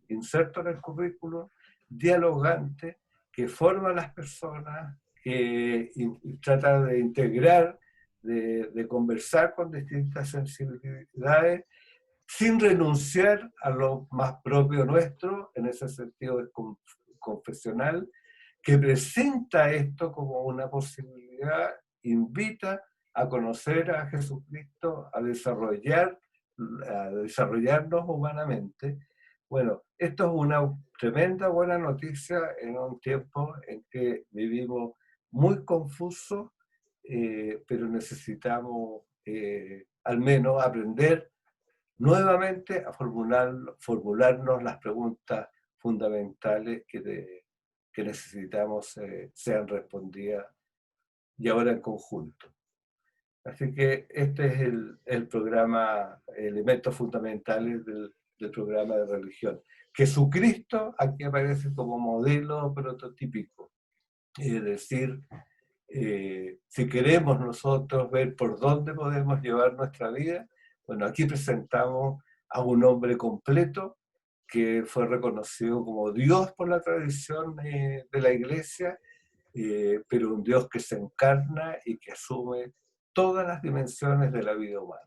inserto en el currículo, dialogante, que forma a las personas, que trata de integrar de conversar con distintas sensibilidades, sin renunciar a lo más propio nuestro, en ese sentido confesional, que presenta esto como una posibilidad, invita a conocer a Jesucristo, a desarrollarnos humanamente. Bueno, esto es una tremenda buena noticia en un tiempo en que vivimos muy confusos, pero necesitamos al menos aprender nuevamente a formularnos las preguntas fundamentales que necesitamos sean respondidas y ahora en conjunto. Así que este es el programa, elementos fundamentales del programa de religión. Jesucristo aquí aparece como modelo prototípico, es decir, si queremos nosotros ver por dónde podemos llevar nuestra vida, bueno, aquí presentamos a un hombre completo que fue reconocido como Dios por la tradición de la Iglesia, pero un Dios que se encarna y que asume todas las dimensiones de la vida humana.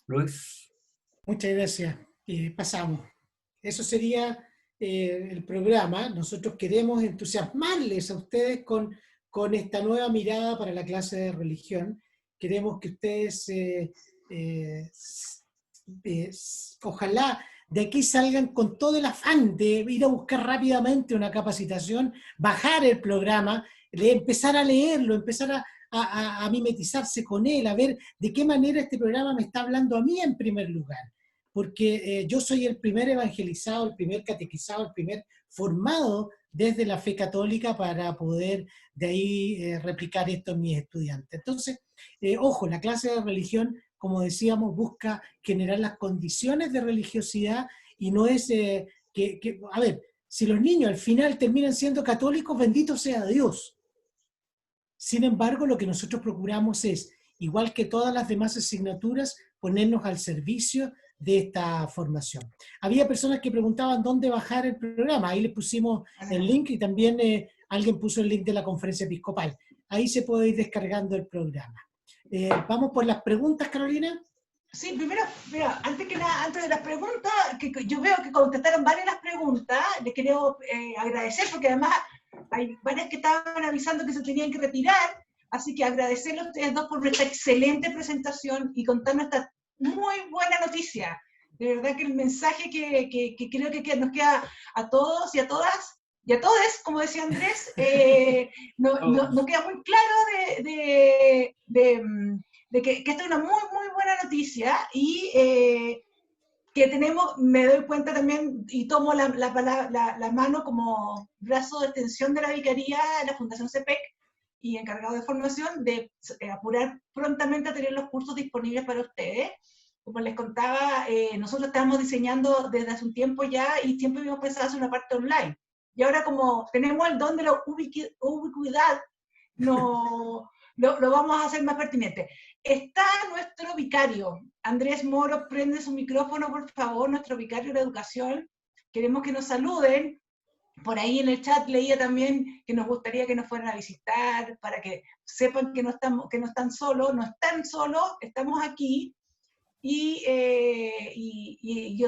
Luis. Muchas gracias. Pasamos. Eso sería el programa. Nosotros queremos entusiasmarles a ustedes con esta nueva mirada para la clase de religión. Queremos que ustedes, ojalá, de aquí salgan con todo el afán de ir a buscar rápidamente una capacitación, bajar el programa, empezar a leerlo, empezar a mimetizarse con él, a ver de qué manera este programa me está hablando a mí en primer lugar. Porque yo soy el primer evangelizado, el primer catequizado, el primer formado desde la fe católica para poder de ahí replicar esto en mis estudiantes. Entonces, ojo, la clase de religión, como decíamos, busca generar las condiciones de religiosidad y no es a ver, si los niños al final terminan siendo católicos, bendito sea Dios. Sin embargo, lo que nosotros procuramos es, igual que todas las demás asignaturas, ponernos al servicio de esta formación. Había personas que preguntaban dónde bajar el programa. Ahí les pusimos el link y también alguien puso el link de la conferencia episcopal. Ahí se puede ir descargando el programa. Vamos por las preguntas, Carolina. Sí, primero, mira, antes que nada, antes de las preguntas, que yo veo que contestaron varias las preguntas, les quiero agradecer porque además hay varias que estaban avisando que se tenían que retirar, así que agradecerles a ustedes dos por esta excelente presentación y contarnos esta muy buena noticia. De verdad que el mensaje que creo que nos queda a todos y a todas, y a todos, como decía Andrés, no queda muy claro de que esta es una muy, muy buena noticia y que tenemos, me doy cuenta también y tomo la mano como brazo de extensión de la Vicaría, la Fundación CEPEC y encargado de formación, de apurar prontamente a tener los cursos disponibles para ustedes. Como les contaba, nosotros estábamos diseñando desde hace un tiempo ya y siempre habíamos pensado hacer una parte online. Y ahora como tenemos el don de la ubicuidad, lo vamos a hacer más pertinente. Está nuestro vicario, Andrés Moro, prende su micrófono, por favor, nuestro vicario de educación. Queremos que nos saluden. Por ahí en el chat leía también que nos gustaría que nos fueran a visitar, para que sepan que no están solos, estamos aquí. Y yo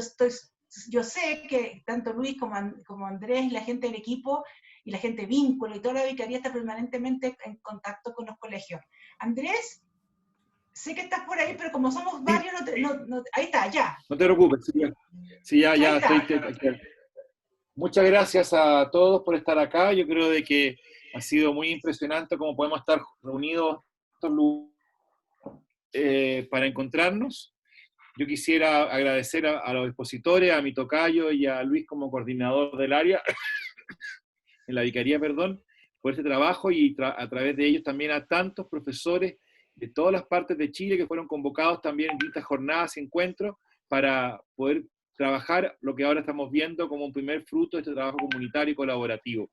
sé que tanto Luis como Andrés y la gente del equipo y la gente vínculo y toda la vicaría está permanentemente en contacto con los colegios. Andrés, sé que estás por ahí, pero como somos varios, ahí está, ya. No te preocupes, sí, ya estoy aquí. Muchas gracias a todos por estar acá. Yo creo de que ha sido muy impresionante cómo podemos estar reunidos para encontrarnos. Yo quisiera agradecer a los expositores, a mi tocayo y a Luis como coordinador del área, en la vicaría, perdón, por este trabajo y a través de ellos también a tantos profesores de todas las partes de Chile que fueron convocados también en distintas jornadas y encuentros para poder trabajar lo que ahora estamos viendo como un primer fruto de este trabajo comunitario y colaborativo.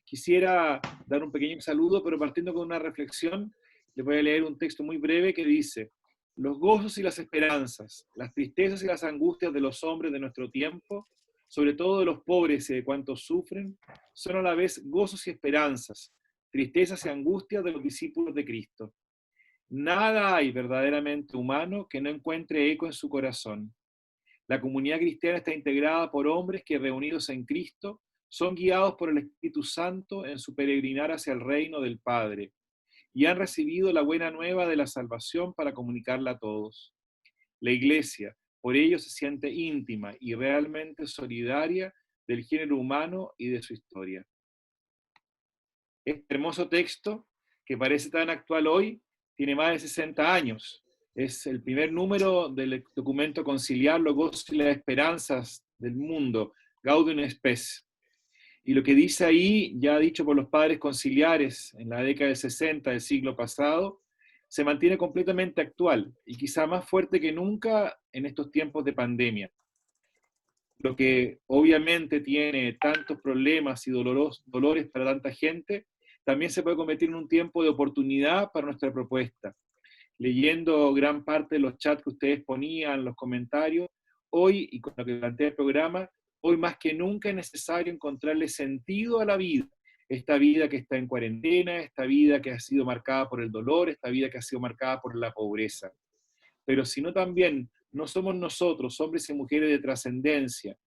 Quisiera dar un pequeño saludo, pero partiendo con una reflexión, les voy a leer un texto muy breve que dice: los gozos y las esperanzas, las tristezas y las angustias de los hombres de nuestro tiempo, sobre todo de los pobres y de cuantos sufren, son a la vez gozos y esperanzas, tristezas y angustias de los discípulos de Cristo. Nada hay verdaderamente humano que no encuentre eco en su corazón. La comunidad cristiana está integrada por hombres que, reunidos en Cristo, son guiados por el Espíritu Santo en su peregrinar hacia el reino del Padre, y han recibido la buena nueva de la salvación para comunicarla a todos. La Iglesia, por ello, se siente íntima y realmente solidaria del género humano y de su historia. Este hermoso texto, que parece tan actual hoy, tiene más de 60 años. Es el primer número del documento conciliar Logos y las esperanzas del mundo, Gaudium Spes. Y lo que dice ahí, ya dicho por los padres conciliares en la década del 60 del siglo pasado, se mantiene completamente actual y quizá más fuerte que nunca en estos tiempos de pandemia. Lo que obviamente tiene tantos problemas y dolores para tanta gente, también se puede convertir en un tiempo de oportunidad para nuestra propuesta. Leyendo gran parte de los chats que ustedes ponían, los comentarios, hoy, y con lo que plantea el programa, hoy más que nunca es necesario encontrarle sentido a la vida. Esta vida que está en cuarentena, esta vida que ha sido marcada por el dolor, esta vida que ha sido marcada por la pobreza. Pero si no también no somos nosotros, hombres y mujeres de trascendencia,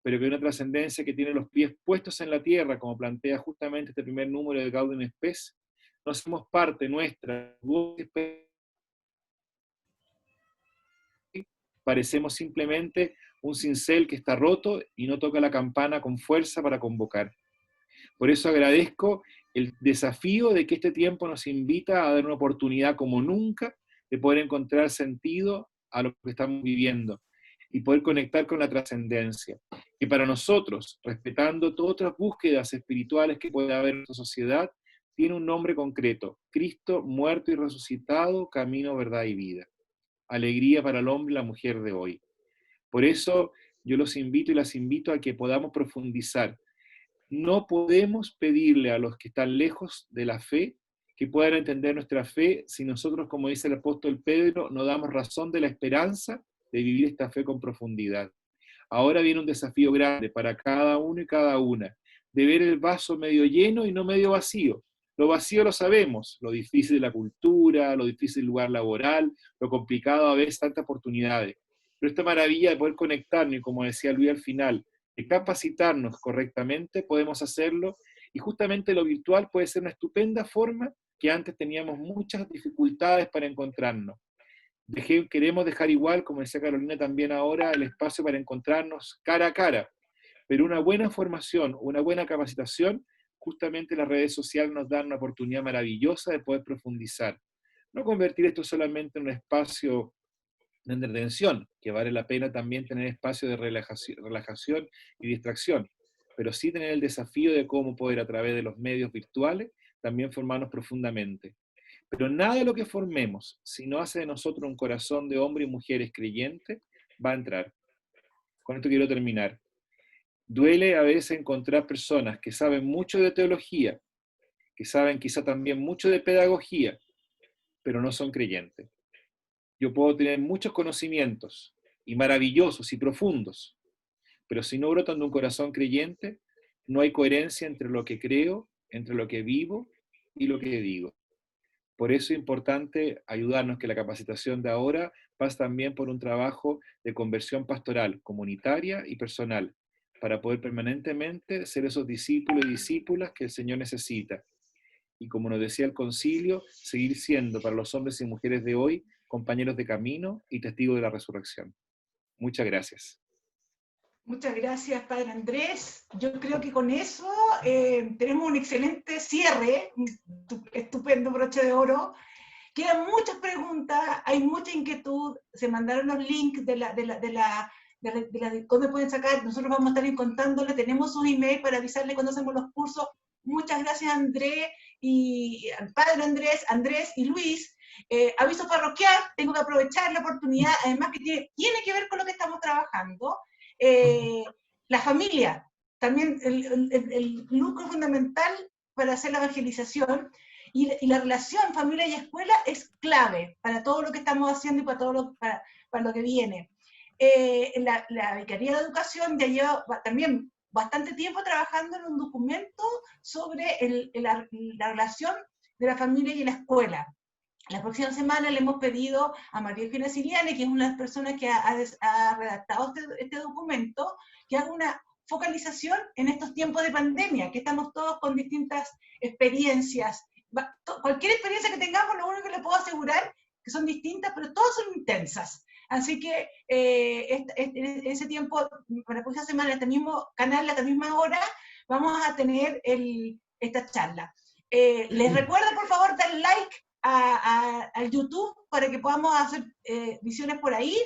pero que una trascendencia que tiene los pies puestos en la tierra, como plantea justamente este primer número de Gaudium Spes, no somos parte nuestra, parecemos simplemente un cincel que está roto y no toca la campana con fuerza para convocar. Por eso agradezco el desafío de que este tiempo nos invita a dar una oportunidad como nunca de poder encontrar sentido a lo que estamos viviendo y poder conectar con la trascendencia. Que para nosotros, respetando todas otras búsquedas espirituales que puede haber en nuestra sociedad, tiene un nombre concreto: Cristo muerto y resucitado, camino, verdad y vida. Alegría para el hombre y la mujer de hoy. Por eso yo los invito y las invito a que podamos profundizar. No podemos pedirle a los que están lejos de la fe que puedan entender nuestra fe si nosotros, como dice el apóstol Pedro, no damos razón de la esperanza de vivir esta fe con profundidad. Ahora viene un desafío grande para cada uno y cada una, de ver el vaso medio lleno y no medio vacío. Lo vacío lo sabemos, lo difícil de la cultura, lo difícil del lugar laboral, lo complicado a veces tantas oportunidades. Pero esta maravilla de poder conectarnos, y como decía Luis al final, de capacitarnos correctamente, podemos hacerlo, y justamente lo virtual puede ser una estupenda forma que antes teníamos muchas dificultades para encontrarnos. Queremos dejar igual, como decía Carolina también ahora, el espacio para encontrarnos cara a cara, pero una buena formación, una buena capacitación, justamente las redes sociales nos dan una oportunidad maravillosa de poder profundizar. No convertir esto solamente en un espacio de entretención, que vale la pena también tener espacio de relajación y distracción, pero sí tener el desafío de cómo poder a través de los medios virtuales también formarnos profundamente. Pero nada de lo que formemos, si no hace de nosotros un corazón de hombres y mujeres creyentes, va a entrar. Con esto quiero terminar. Duele a veces encontrar personas que saben mucho de teología, que saben quizá también mucho de pedagogía, pero no son creyentes. Yo puedo tener muchos conocimientos, y maravillosos y profundos, pero si no brotan de un corazón creyente, no hay coherencia entre lo que creo, entre lo que vivo y lo que digo. Por eso es importante ayudarnos que la capacitación de ahora pasa también por un trabajo de conversión pastoral, comunitaria y personal, para poder permanentemente ser esos discípulos y discípulas que el Señor necesita. Y como nos decía el concilio, seguir siendo para los hombres y mujeres de hoy compañeros de camino y testigos de la resurrección. Muchas gracias. Muchas gracias, Padre Andrés. Yo creo que con eso tenemos un excelente cierre, un estupendo broche de oro. Quedan muchas preguntas, hay mucha inquietud, se mandaron los links de dónde pueden sacar, nosotros vamos a estar contándole, tenemos un email para avisarle cuando hacemos los cursos. Muchas gracias, Andrés, y al Padre Andrés y Luis. Aviso parroquial, tengo que aprovechar la oportunidad, además que tiene que ver con lo que estamos trabajando. La familia, también el núcleo fundamental para hacer la evangelización, y la relación familia y escuela es clave para todo lo que estamos haciendo y para lo que viene. La Vicaría de Educación ya lleva también bastante tiempo trabajando en un documento sobre la relación de la familia y la escuela. La próxima semana le hemos pedido a María Eugenia Siliane, que es una de las personas que ha redactado este documento, que haga una focalización en estos tiempos de pandemia, que estamos todos con distintas experiencias. Cualquier experiencia que tengamos, lo único que le puedo asegurar que son distintas, pero todas son intensas. Así que en ese tiempo, para la próxima semana, en este mismo canal, a esta misma hora, vamos a tener esta charla. Les recuerdo, por favor, dar like al YouTube para que podamos hacer visiones por ahí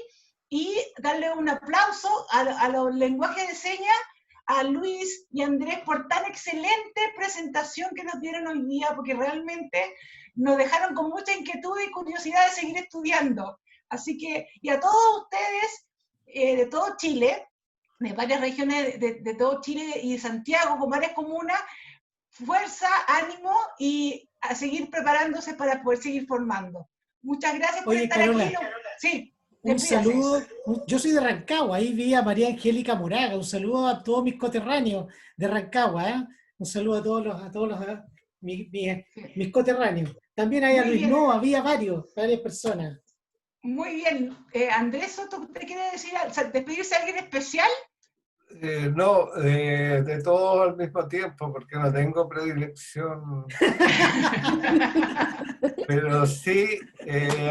y darle un aplauso a los lenguajes de señas, a Luis y Andrés por tan excelente presentación que nos dieron hoy día, porque realmente nos dejaron con mucha inquietud y curiosidad de seguir estudiando. Así que, y a todos ustedes de todo Chile, de varias regiones de todo Chile y de Santiago, con varias comunas, fuerza, ánimo y a seguir preparándose para poder seguir formando. Muchas gracias por estar Carola, aquí. Sí, un saludo. Yo soy de Rancagua, ahí vi a María Angélica Moraga. Un saludo a todos mis coterráneos de Rancagua. ¿Eh? Un saludo a todos mis coterráneos. También hay a Luis Nova, había varias personas. Muy bien. Andrés Soto, ¿usted quiere decir, despedirse a alguien especial? No, de todos al mismo tiempo, porque no tengo predilección. Pero sí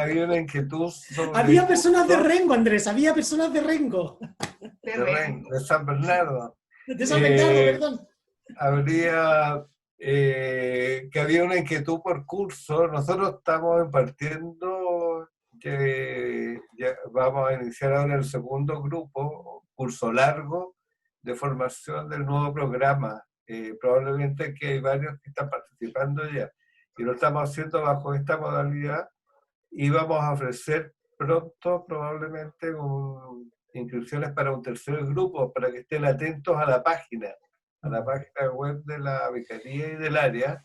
había una inquietud sobre... Había personas de Rengo, Andrés, había personas de Rengo. De San Bernardo. De San Bernardo, perdón. Habría... que había una inquietud por curso. Nosotros estamos impartiendo, ya vamos a iniciar ahora el segundo grupo, curso largo, de formación del nuevo programa. Probablemente que hay varios que están participando ya, y lo estamos haciendo bajo esta modalidad, y vamos a ofrecer pronto probablemente inscripciones para un tercer grupo, para que estén atentos a la página web de la Vicaría y del área.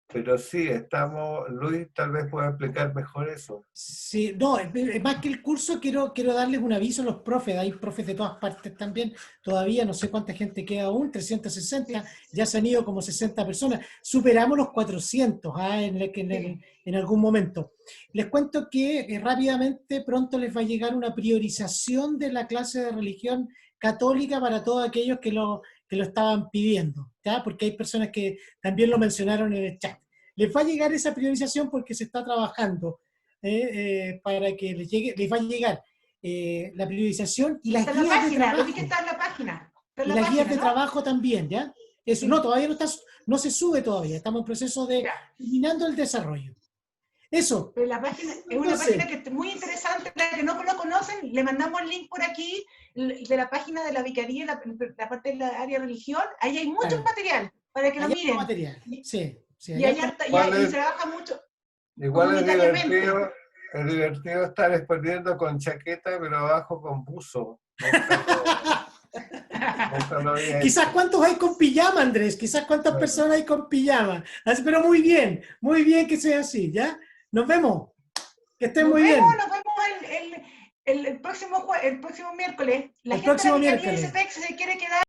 Pero sí, Luis tal vez pueda explicar mejor eso. Sí, no, más que el curso, quiero darles un aviso a los profes. Hay profes de todas partes también. Todavía no sé cuánta gente queda aún, 360, ya se han ido como 60 personas. Superamos los 400 en algún momento. Les cuento que rápidamente pronto les va a llegar una priorización de la clase de religión católica para todos aquellos que lo estaban pidiendo, ¿ya? Porque hay personas que también lo mencionaron en el chat. Les va a llegar esa priorización porque se está trabajando para que les va a llegar la priorización y las guías de trabajo. Que está en la página. Y las guías de trabajo también, ¿ya? Eso no, todavía no se sube todavía, estamos en proceso de terminando el desarrollo. Eso. Pero la página es una página que es muy interesante, para que no lo conocen, le mandamos el link por aquí de la página de la Vicaría, la parte de la área de religión, ahí hay mucho material para que lo miren. Material. Sí. Y allá y trabaja mucho. Igual es divertido estar exponiendo con chaqueta, pero abajo con buzo. Quizás cuántos hay con pijama, Andrés, quizás cuántas personas hay con pijama. Pero muy bien que sea así, ¿ya? Nos vemos. Que estén muy bien. Nos vemos el próximo miércoles. La gente de la Vicaría de SPEC, si se quiere quedar,